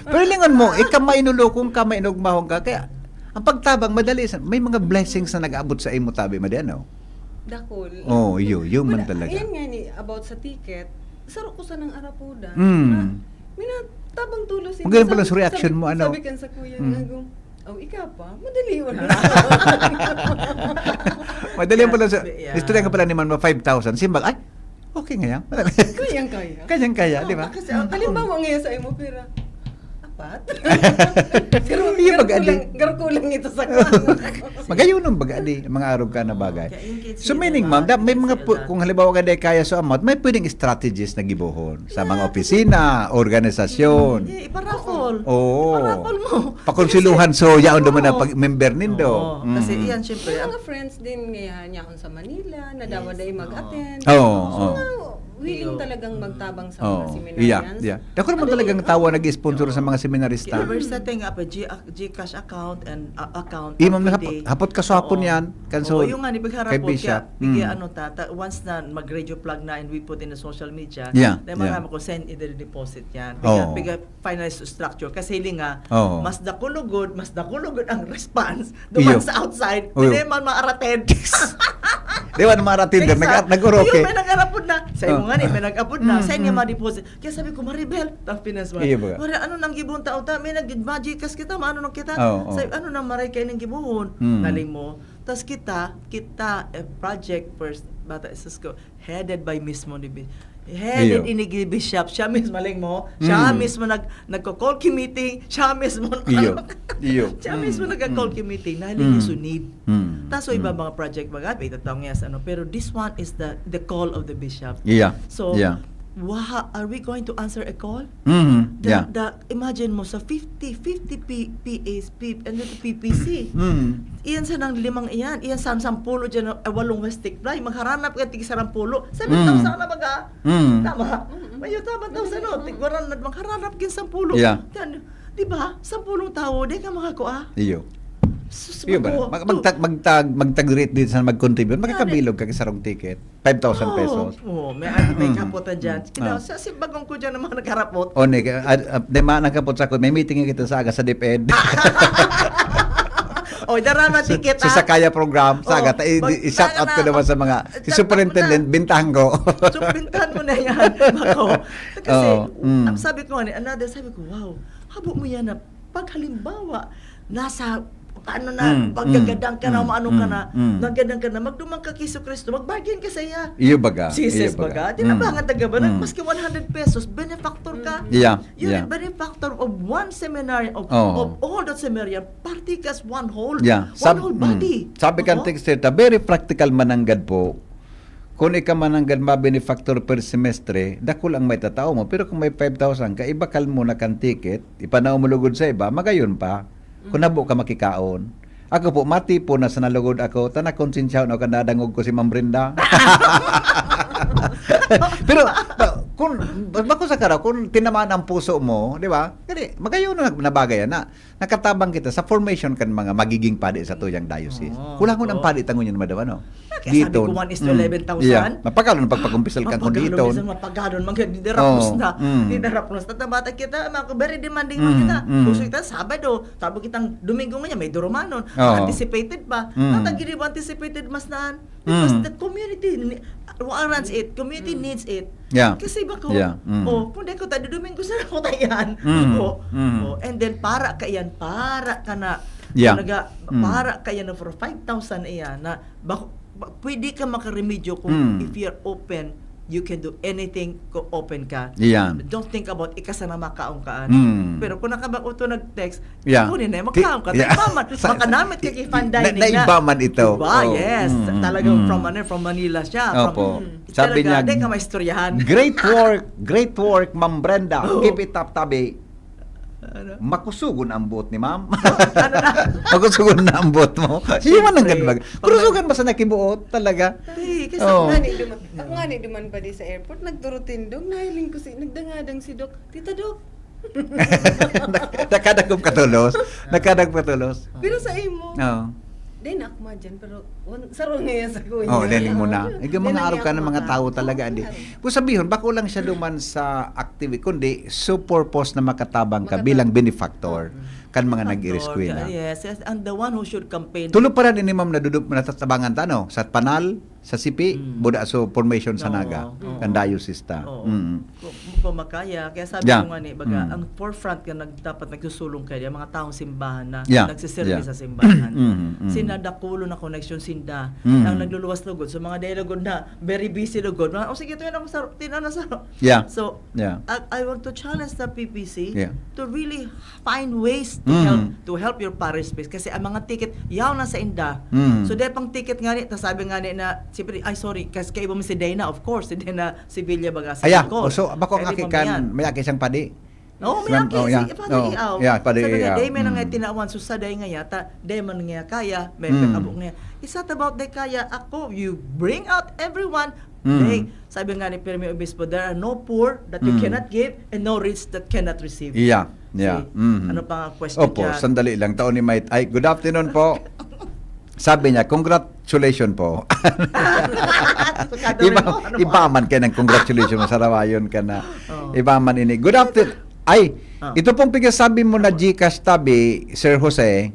Pero lingon mo, ika mainulokong ka, mainugmahong ka. Kaya, ang pagtabang, madali. May mga blessings na nag-abot sa imo tabi, madano. Dakol. Oh, yun man talaga. Ayan nga ni, about sa ticket, sarap ko sa ng arapuda. Minatabang tulo si Maganda pala sa reaction mo, ano? Sabi kan sa kuya nga, ikaw pa? Madali yun. Madali mo lang sa, Yeah. istorya nga pala ni man 5,000. Simbag, ay, okay nga yan. Kayang-kaya. Kanyang-kaya, di ba? Kasi Halimbawa ngayon sa imo, pero apat? Pero Iya, mag-adi. garkulang ito sa kanya. Magayon ng bagay, mga araw ka na bagay. Kaya yung kids So nila, meaning, ma'am, may mga, kids nila. kung halimbawa ka dahil kaya sa amount, may pwedeng strategies na gibuhon sa mga opisina, organisasyon. Yeah, iparaffle. Oo. Iparaffle mo. Pakonsiluhan so yaon Oo. naman na member nindo. Oo. Kasi iyan, syempre, May mga friends din ngayon niya sa Manila, na dapat ay mag-attend. Oo. So, Oo. willing talagang magtabang sa Oh, mga seminarians. yeah. Dako naman talagang tawa nag-sponsor sa mga seminarista. we're setting up a Gcash account and account. Imam na every day. hapot ka sa hapon Oo. yan. Kanso, Oo, yung nga, nipagharap kay po, Bishop. kaya, bigyan ano once na mag-radio plug na and we put in the social media, Yeah, then marami ko send in the deposit yan. Oo. Bigyan finalize structure. Kasi hili nga, Oo. mas dakulugod ang response. Duman Iyo. sa outside, Iyo. hindi man maarated. Di ba naman marating doon, nag-uroke. Yung may nag-arapod na. Sa imo Oh. nga ni, may nag-apod na. Sa inyo ma-deposit. Kaya sabi ko, Maribel, tapinas mo. Iyo ba? Mari, ano nang gibon tao ta? May nag-magikas kita, maano nang kita? Oo, oo. Sabi, ano nang maray kayo ng gibuhon? Naling mo. Tapos kita, project first, bata isus ko, headed by mismo ni Headed Iyo. in the bishop, siya mismo maling mo, siya mismo nagko-call meeting, siya mismo Iyo. Iyo. siya mismo nagka-call meeting, naling isunid. Mm. Taso iba mga project bagat, may tatawag niya sa ano, pero this one is the call of the bishop. Yeah. So, Yeah. are we going to answer a call? Mhm. Yeah. Imagine mo sa 50 PAs, and then PPC. Mhm. Iyan sa nang limang iyan, iyan sa 10 dyan, 8 Westic Fly, magharanap ka tig 10. 7,000 na baga. Tama. Mayo tama daw sa no, tigwaran na magharanap kin 10. Yeah. Yan, di ba? 10 tao, di ka makakuha. Iyo. Sus, Iyo ba? Magtag-rate din sa mag-contribute, makakabilog ka sa rong ticket. 5,000 pesos. Oo, may kapotan dyan. Kaya sa bagong ko dyan ng mga nagharapot. O, Nick, di manangkapot sa ko, may meeting kita sa aga sa DepEd. O, darama ticket Sa Sakaya program, sa aga, i-shout out ko naman sa mga, si Superintendent Bintango. So, pintahan mo na yan. Ako. Kasi, Oo, sabi ko, sabi ko, wow, habo mo yan na pag halimbawa, nasa paggagadang ka na, maano ka na, nagadang ka na, magdumang ka kay Kristo, mag-bargain ka sa iya. Iyo baga. Sises iyo baga. Di na ba nga taga ba? Maski 100 pesos, benefactor ka. Yeah, You're yeah. a benefactor of one seminary, of Oo. all that seminary, partikas one whole, Yeah. one whole body. Sabi kan Oo. texter, very practical mananggad po. Kung ikaw mananggad ma-benefactor per semestre, dako lang may tatao mo. Pero kung may 5,000 ka, ibakal mo na kan ticket, ipanaw mo lugod sa iba, magayon pa. Kung nabo ka makikaon. Ako po, mati po na sa nalugod ako, tanak konsensyaw na kanadangog ko si Ma'am Brenda. Pero, kung bako sa karaw, kung tinamaan ang puso mo, di ba? Kasi, magayon na bagay na. Nakatabang kita sa formation kan mga magiging padi sa tuyang diocese. Kulangon ang padi tangon yun, madam, ano? Kaya sabi ko 1:11,000. Yeah. Mapagalon pagpakumpisal kang kung dito. Mapagalon, diderapos Oo. na. Diderapos na. Tabata kita, very demanding man kita. Puso kita, Sabado. Tabo kitang Domingo nga may Duromanon. Oo. Anticipated pa. Natagiri mo anticipated mas naan. Because the community warrants it. Community needs it. Yeah. Kasi bako, Yeah. kung di ko tayo Domingo sa ako tayan. And then para ka yan, para ka na, Yeah. para ka yan for 5,000 iyan na, pwede ka makaremedyo kung if you're open you can do anything kung open ka. Yan. Don't think about ikasa na makaong kaan. Mm. Pero kung nakabag ito nag-text, Yeah. kunin na makaong ka. Yeah. Makanamit ka kay fan dining Naiba man ito. Diba? Oh. Yes. Mm, Talagang mm. from Manila siya. Opo. Sabi niya, Di ka maistoryahan. great work, Ma'am Brenda. Oh. Keep it up, tabi. Ano? Makusugon ang buot ni Ma'am. Ano na? Makusugon na ang buot mo. Hindi man ang Siyempre. ganun. Kurusugan ba sa nakibuot talaga? Hey, kasi Oh. Ako nga ni duman pa di sa airport, nagturutindog, nahiling ko nagdangadang si Doc. Tita Doc. Nakadagop katulos. Nakadagop katulos. Pero sa imo, Oo. din ako ma dyan, pero sarong ngayon sa kuya. Oh, learning mo na. Ikaw mga Di araw ka ng mga tao talaga. Di. Kung sabihin, bako lang siya duman sa activity, kundi so purpose na makatabang ka bilang benefactor kan mga nag-iriskwela. Yes, yes. And the one who should campaign. Tulo pa rin ni Ma'am natatabangan tano sa Panal, sa Sipi, buda so formation sa Naga, kan dayosista. Oo. Mm. Kung makaya. Kaya sabi Yeah. ko nga ni, baga, Mm. ang forefront ka dapat nagsusulong kayo, mga taong simbahan na Yeah. nagsiserve Yeah. sa simbahan. Mm. Sinadakulo na connection sinda, Mm. ang nagluluwas lugod. So mga dialogod na, very busy lugod. O sige, ito yun ako sa tinana sa. Yeah. So, Yeah. I want to challenge the PPC Yeah. to really find ways to help your parish space kasi ang mga ticket yaw na sa inda. Mm. So dahil pang ticket nga ni, sabi nga ni na siyempre ay sorry kasi kay iba mo si Dana, of course si Dana Sevilla baga sa Aya, Bicol. so bako nga Kaya di kikan mo yan. mayaki siyang padi. Oo, may aki. Oh, yeah. Pati Oh, iaw. yeah, pati Sabi nga, iaw. day may Mm. nga tinawan, so sa day nga yata, day man nga kaya, may abo nga. It's not about day kaya, ako, you bring out everyone, day. Sabi nga ni Pirmi Obispo, there are no poor that you cannot give and no rich that cannot receive. Yeah. Yeah. See? Mhm. Ano pa ang question Opo, dyan? sandali lang. Taon ni Mike. Ay, good afternoon po. Sabi niya, congratulations po. Iba man ka ng congratulations mo sa rawayon ka na. Iba man ini. Good afternoon. Ay, ito pong pigasabi mo na Gcash tabi, Sir Jose.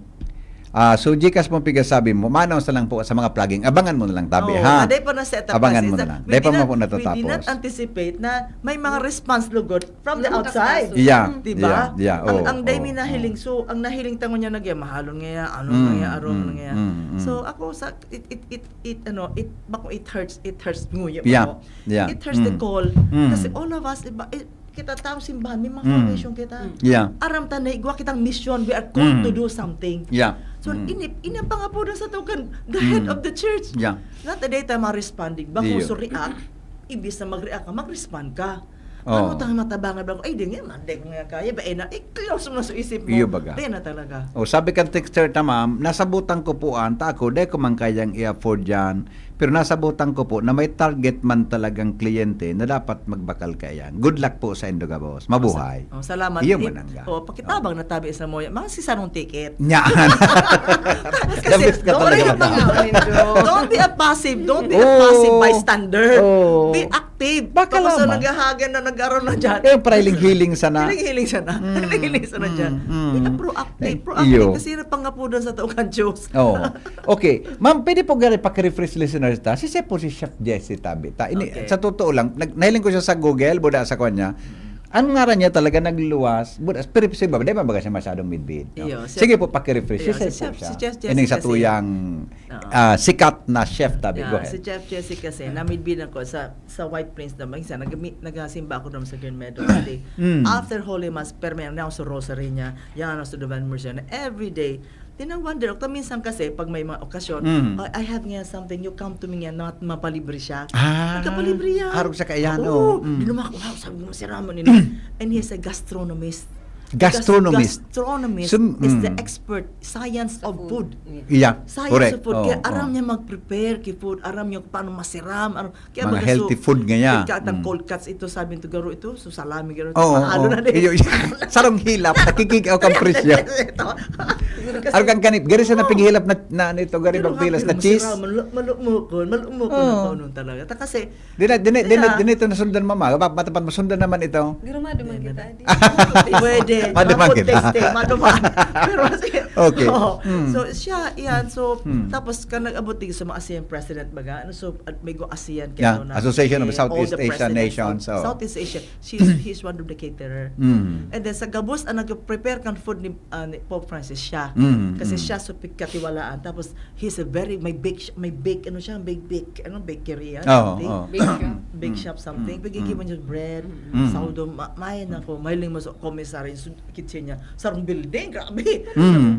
So Gcash mong pigasabi mo, manaw sa lang po sa mga plugging. Abangan mo na lang tabi, ha? Day pa na set up. Abangan kasi mo sa- na lang. we Day pa did mo not- po We natatapos. did not anticipate na may mga response lugod from the From the outside. kaso. Yeah. Diba? Yeah. Ang, Oh, ang day oh, mi nahiling, so ang nahiling tango niya nagya mahalon nga ano nga aron nga. So ako sa it hurts nguya Yeah. mo. Yeah. It hurts the call Mm. kasi all of us kita taong simbahan may mga foundation kita. Yeah. Aram tanay igwa kitang mission, we are called to do something. Yeah. So ina pa nga po na sa tukan the head of the church. Yeah. Not the data ma-responding. Bako Iyo. so react, ibis na mag-react ka, mag-respond ka. Oo. Ano tayo matabangan ba? Ay, di nga, mandek nga kaya. Ba, na, close mo na sa isip mo. Iyo baga. Di na talaga. O sabi kan texter ta ma'am, nasabutan ko po ta ako, dahil ko man kayang i-afford yan. Pero nasabutan ko po na may target man talagang kliyente na dapat magbakal kayan. Good luck po sa Indoga Boss. Mabuhay. Oh, salamat. Iyo manangga. Pakitabang na tabi sa moya. Mga sisanong ticket. Nyaan. Kasi, Labis ka talaga ba? don't be a passive. Don't be a Oh. passive bystander. Oh. Be active. Baka Tapos laman. naghahagan na nag-aron na dyan. Eh, hiling sana. Hiling sana. Hiling sana dyan. Be a proactive. Iyo. Kasi pang nga po doon sa tukan Diyos. Oh. Okay. Ma'am, pwede po gari paki-refresh listeners ta. Si po si Chef Jesse Tabi. Okay. Sa totoo lang, nahiling ko siya sa Google, buda sa kanya. Ang ngaran niya talaga nagluluwas. Buda, pero si Baba, di ba baga siya masyadong midbid? No? Iyo, Sige po, paki-refresh. Iyo, Si si Chef po Chef- siya. si Chef Jesse Ining sa kasi- tuyang sikat na Chef Tabi. Go Si ahead. Chef Jesse kasi, namidbinan ko sa White Prince naman. Isa, nagasimba ako naman sa Green Meadows. After Holy Mass, perme na ako sa rosary niya. Yan ako sa Duvan Mercian. Every day, tinawonder ako. Minsan kasi, pag may mga okasyon, I have nga something, you come to me nga, not mapalibre siya. Nagkapalibre yan. Harap sa kayano. Oo. Dinumak, wow, sabi mo si Ramon nila. And he's a gastronomist. Gastronomist. Gastronomist is the expert, science of food. Yeah, Science correct. of food. Oh, Kaya oh. aram niya mag-prepare kay food. Aram niya kung paano masiram. Kaya Mga healthy food nga yan. Kaya cold cuts ito, sabi nito garo ito. So salami garo. Oo, Mahalo oo. na din. Iyo, sarong hilap, nakikikaw kang presyo. Ano kang kanip, gari sa napigihilap na nito, gari bang pilas na cheese. Malumukon Oo. ako nun talaga. kasi, Dili ito nasundan mama. Matapat masundan naman ito. Girumado man kita. Di. pwede. Maduman Mapod kita. texting, maduman. Pero kasi, Okay. oo. So, siya, yan. So, tapos, ka nag-abot din sa mga ASEAN president baga. So, at may go ASEAN. Yeah, Association of all Southeast the Asian presidents Nations, of oh. Southeast Asia. He's one of the caterer. Mm. And then, sa Gabos, ang nag-prepare kan food ni Pope Francis siya. Kasi siya so katiwalaan. Tapos he's a very may bake ano siya, bakery yan. Oo. Big Bake shop. shop something. Pagkikipan niya bread, saudo, mayan ako, mahiling mo sa commissary, kitchen niya, sarong building, grabe.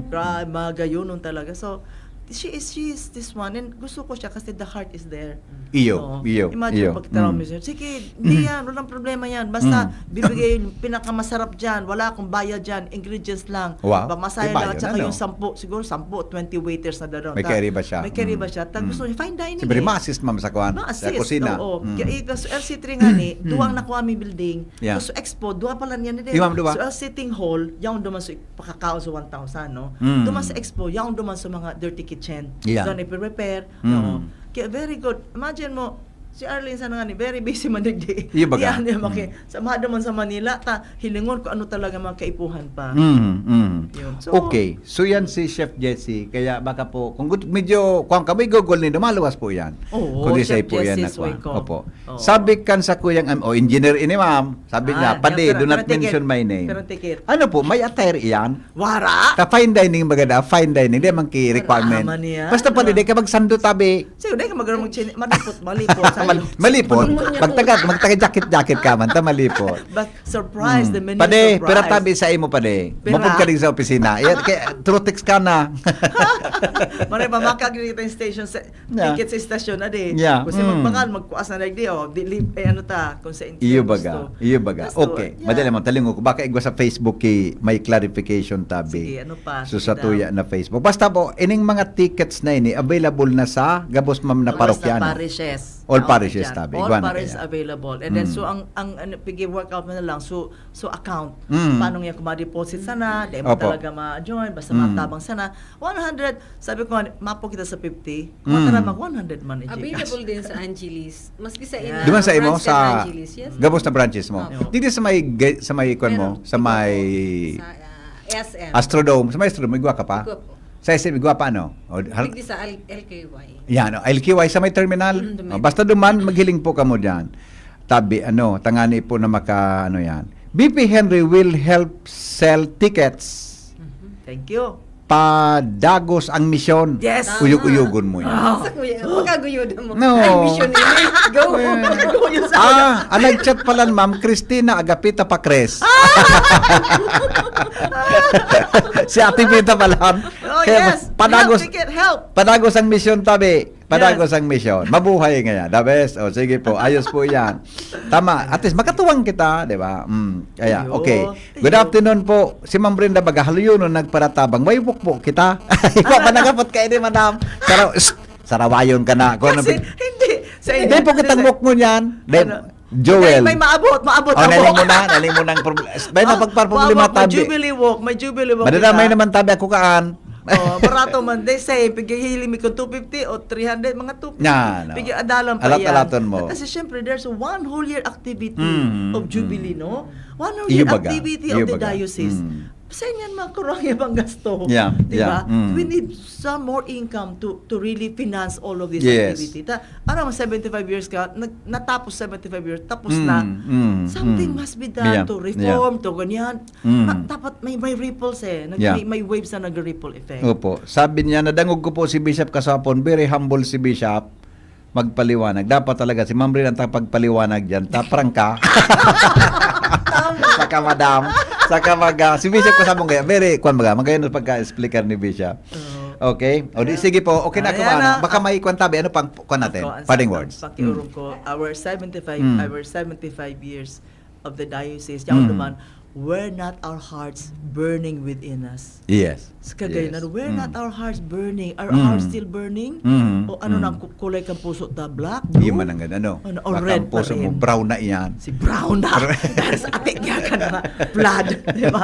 Grabe, mga gayon talaga. So, she is this one, and gusto ko siya kasi the heart is there. Iyo. Imagine pagtaraw mo siya, sige, hindi yan, walang problema yan. Basta bibigay yung pinakamasarap dyan, wala akong bayad dyan, ingredients lang. Wow. Masaya May lang, bayad at saka na, no? yung 10, siguro 10, 20 waiters na doon. May carry ba siya? May carry ba siya? Gusto niya, fine dining. Siyempre, eh. ma-assist ma'am sa kuhan, sa Ma-assist, kusina. oo. Kaya ito, sa LC3 nga ni, duwang nakuha mi building. Yeah. So, expo, duwa pala niya ni. Yung ma'am, duwa? So, sitting hall, yung duman sa pakakao sa 1,000, no? Duman sa expo, yung duman sa mga dirty kitchen. Yeah. Doon i-repair. No? Kaya very good. Imagine mo, si Arlene sana nga ni, very busy man nagdi. Iya baga? Diyan niya sama naman sa Manila, hilingon ko ano talaga mga kaipuhan pa. Yun. So, Okay. So yan si Chef Jessie. Kaya baka po, kung medyo, kung kami Google ni, lumaluwas po yan. Oo, Kundi Chef say po yan na Jessie's kuhan. way ko. Opo. Oo. Sabi kan sa kuyang, engineer ini ma'am. Sabi niya, pade, do not mention my name. Pero ticket. Ano po, may attire iyan. Wara! Ta fine dining bagada, fine dining, di man ki requirement. Wala man niya. Basta pade, di ka magsando tabi. Sige, dahil ka malipot. Malipot. Magtaga-jacket ka man, ta malipot. But surprise, the menu Pade, surprise. pera tabi sa imo pade. Pera. Mapod ka din sa opisina. Kaya Trutex ka na. Maray pa makakita yung station sa Yeah. ticket sa station na di. Yeah. Kasi magbangal, magkuas na nagdi, ano ta, kung sa Iyo baga. Okay. Yeah. Madali mo talingo ko baka igwa sa Facebook ki may clarification tabi. Sige, ano pa? So sa Sige tuya na Facebook. Basta po ining mga tickets na ini available na sa Gabos Ma'am na parokyano. parishes. All Tawag parishes dyan. tabi. All Igwan na parishes kaya. available. And then, so, ang pigi-workout mo na lang, so account. Paano nga kung ma-deposit sana, di mo Opo. talaga ma-join, basta matabang sana. 100, sabi ko, mapo kita sa 50, kumata na mag 100 man. Available din sa Angeles. Maski sa Yeah. Di ba sa imo branch ka sa Angeles, yes? Gabos na branches mo? Oo. Dito sa may kwan mo, Meron. sa may Sa SM. Astrodome, sa may Astrodome igwa ka pa? Igwa po. Sa SM igwa pa ano? Digdi sa LKY. Yan, LQY sa may terminal. Basta duman, maghiling po kamo diyan. Tabi, tangani po na maka, yan. BP Henry will help sell tickets. Thank you. Padagos ang misyon. Yes. Uyug-uyugon mo yan. Sa kuya, pagkaguyod mo. No. Ay, mission ini. Go! Nag-chat pala ma'am, Christina Agapita Pacres. Si Ate Pita pala. Oh, yes. Padagos, Help, ticket, help. Padagos ang misyon tabi. Padagos ang misyon. Mabuhay nga yan. The best. O sige po. Ayos po yan. Tama. At least makatuwang kita. Di ba? Kaya, Ayo. okay. Good afternoon po. Si Ma'am Brenda Bagahaluyon nung nagparatabang. May po kita. Ikaw pa nagapot kayo ni Madam. Sarawayon ka na. Kung ano, Kasi, hindi. hindi po kitang muk mo yan. Joel. May maabot naling mo na. Naling mo ng problema. May napagpar-problema May tabi. Jubilee walk. Madadamay naman tabi ako kaan. Barato man they say pigihili mi ko 250 o 300 mga 250. Yan, no. Pigi adalan pa yan. Alat-alaton mo. Kasi syempre there's one whole year activity of Jubilee, no? One whole Iyo year baga. activity Iyo of the baga. diocese. Sa yan makurang ibang gasto. Yeah, Diba? yeah. We need some more income to really finance all of this Yes. activity. Ano 75 years ka, natapos 75 years, tapos na. Something must be done Yeah, to reform, to ganyan. Dapat may ripples Yeah. may waves na nag-ripple effect. Opo. Sabi niya, nadangog ko po si Bishop kasapon. Very humble si Bishop. Magpaliwanag. Dapat talaga si Ma'am Rin ang pagpaliwanag dyan. Taprang ka. Saka madam. Saka si Bishop kasapon kaya. Very, magayon pagka-explicar ni Bishop. Okay? O di, sige po. Okay na Ayan kumano. na. Baka may kwantabi. Ano pang natin? Parting words. Pakiurong ko, our 75 years of the diocese, yung naman, were not our hearts burning within us? Yes. Sa kagay na, Yes. were not our hearts burning? Are our hearts still burning? O ano na, kulay kang puso ta, black, blue? Hindi man ang ano. Or Baka red ang puso pa mo, rin. brown na iyan. Si brown na. Dahil sa ating ka na blood, di ba?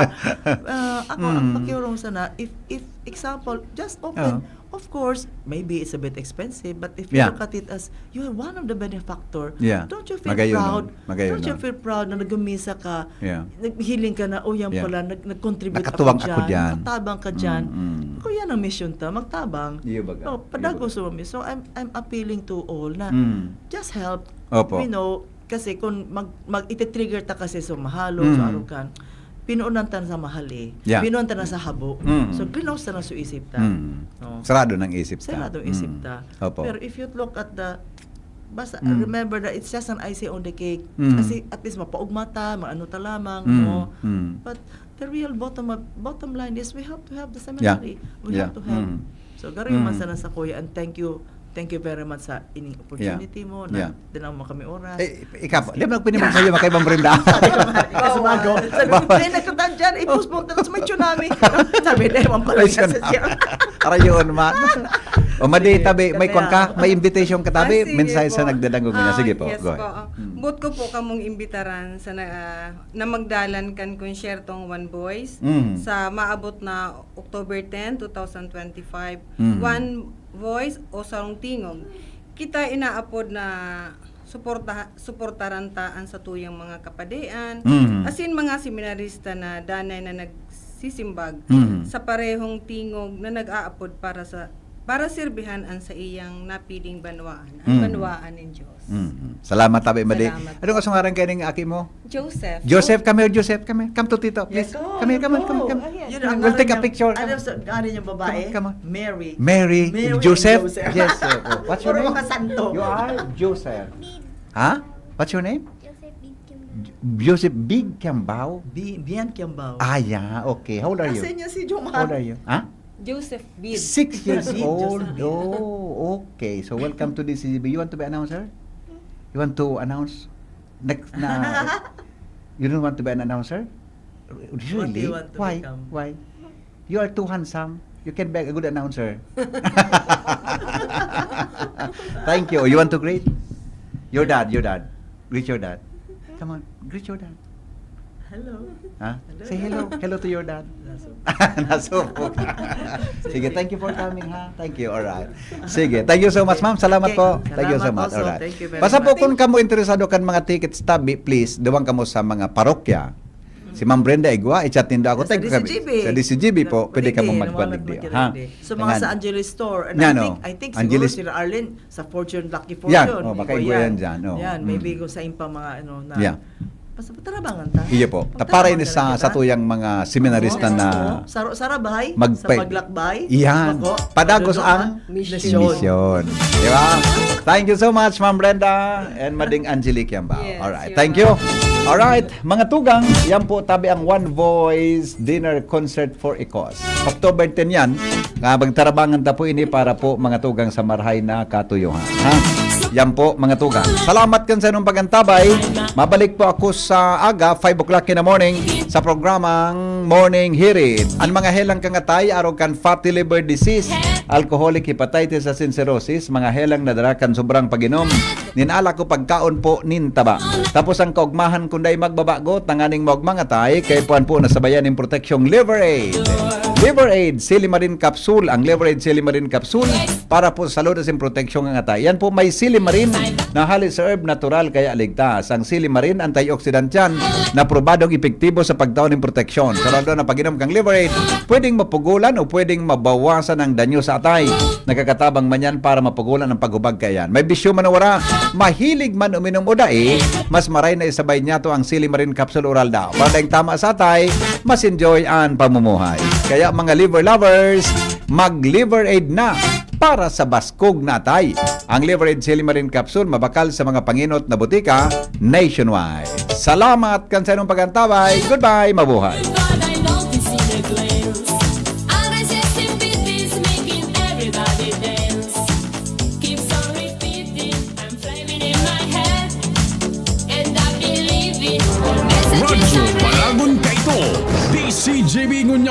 Ako, ang pakiurong sana, if example, just open. Of course, maybe it's a bit expensive, but if you Yeah. look at it as you're one of the benefactor, Yeah. don't you feel Magayon proud? nun. Magayon Don't you nun. feel proud na nagumisa ka, Yeah. naghiling ka na, yan Yeah. pala, nag-contribute Nakatuwang ako ako dyan, dyan. nakatabang ka dyan. Ako yan ang mission ta, magtabang. Iyo baga. Padago sa mga. So I'm appealing to all na just help. Opo. You know, kasi kung iti-trigger ta kasi sa mahalo, Mm. sa arukan, pinuunan ta na sa mahal eh. Yeah. Pinuunan ta na sa habo. Mm. So, close ta na sa isip ta. No? Sarado ng isip ta. Sarado isip ta. Opo. Pero if you look at the basta Mm. remember that it's just an icing on the cake. Mm. Kasi at least mapaugma ta, maano ta lamang, Mm. no? Mm. But the real bottom line is we have to have the seminary. We have to have. Mm. So garo yung Mm. masana sa kuya, and thank you very much sa ining opportunity mo na dinang mo kami oras. Ikaw, di ba nagpinimag sa'yo makay Ma'am Brenda? Kasi bago. Sabi, nagkatan dyan, i-postpone na sa may tsunami. Sabi, naman pala May kasi siya. Arayon man. O madi tabi, may kwang ka, may invitation ka tabi, Sige mensahe sa po. nagdadangog niya. Sige po, Yes go po. ahead. But ko po kamong imbitaran sa na magdalan kan konsyertong One Voice Mm. sa maabot na October 10, 2025. Mm. One Voice o Sarong Tingog. Kita inaapod na suportaran taan sa tuyang mga kapadean. Mm. Asin mga seminarista na danay na nagsisimbag Mm. sa parehong tingog na nag-aapod para sirbihan ang sa iyang napiling banwaan, ang Mm. banwaan ng Diyos. Salamat tabi madi. Salamat. Ano ka sungaran kay ning aki mo? Joseph. Joseph, come here, Joseph, come here. Come to Tito, please. Yes, Come here, come on, come on, come on. Yun ang We'll take a ngalan picture. niya- Ano sa ngalan niyang babae? Come on. Mary. Mary, and Joseph. Yes, sir. Oh, what's your Puro name? mga santo. You are Joseph. Ha? What's your name? Joseph Bigkim. Joseph Big Kiambao. Bian Kiambao. Ah, yeah. Okay. How old are you? Kasi niya si How old are Jomar. you? Ha? Joseph Bid. 6 years Bid, old. Joseph Bid. Oh, okay. So welcome to the CCB. You want to be announcer? You want to announce? You don't want to be an announcer? What do Really? you want to Why? become? Why? You are too handsome. You can be a good announcer. Thank you. You want to greet? Your dad. Greet your dad. Come on, greet your dad. Hello. Ha? Say hello. Hello to your dad. Naso. Nasupo ka. Sige, thank you for coming ha. Thank you, alright. Sige, thank you so much ma'am. Salamat po. Thank you so Salamat much. also. Alright. Thank you very Basta po much. kung kamo interesado kan mga tickets tabi, please, duwang kamo sa mga parokya. Si Ma'am Brenda Igwa, i-chat nindo ako. Sa Thank you kami. DCGB. Sa DCGB po, pwede ka mong magkuhanig magkuhanig diyo. Ha? So mga sa Angeles store. And Yan, I think siguro Angeles- si Arlen sa Fortune, Lucky Fortune. Yan, baka Iko igwa yan dyan, Yan, Mm. maybe kung sa impa mga ano na. Yeah. Basta patarabangan ta. Iyo po. Para ini sa tuyang mga seminarista na Sarabay, magpa- sa paglakbay. Iyan. Bako, Padagos doon ang misyon. mission. Di ba? Thank you so much, Ma'am Brenda and Mading Angelique Yambao. Yes, Alright. you're Thank you. Alright. Mga tugang, yan po tabi ang One Voice Dinner Concert for Ecos. October 10 yan. Nga magtarabangan ta po ini para po mga tugang sa marhay na katuyuhan. Ha? Yan po mga tugang. Salamat kan sa inong pagantabay. Mabalik po ako sa aga, 5 o'clock in the morning sa programang Morning Hirit. Ang mga helang kangatay, araw kan fatty liver disease, alcoholic hepatitis at cirrhosis, mga helang nadarakan sobrang paginom. Ninala ko pagkaon po nintaba. Tapos ang kaugmahan kunday magbabago, tanganing magmangatay, kay puan po nasabayan ng proteksyong Liver Aid. Liver Aid, Silimarin Capsule, ang Liver Aid Silimarin Capsule para po sa saludas ng proteksyon ng atay. Yan po may Silimarin na halis sa herb natural kaya ligtas. Ang Silimarin, antioxidant yan na probadong epektibo sa pagtaon ng proteksyon. Sa lalo na pag-inom kang Liver Aid, pwedeng mapugulan o pwedeng mabawasan ang danyo sa atay. Nakakatabang man yan para mapugulan ang paghubag kayan. May bisyo man o wala, mahilig man uminom o dae, mas maray na isabay niya to ang Silimarin Capsule Oral daw. Para dahil tama sa atay, mas enjoy ang pamumuhay. Kaya mga liver lovers, mag-Liver Aid na para sa baskog na atay. Ang Liver Aid Silimarin Capsule mabakal sa mga panginot na butika nationwide. Salamat kan sa inong pagantabay. Goodbye, mabuhay. God, I notice in a glance. Unresisting beat is making everybody dance. Keeps on repeating, I'm flaming in my head. And I believe it. All messages Radyo are read. Palagun Kaito, DCJB Ngunya.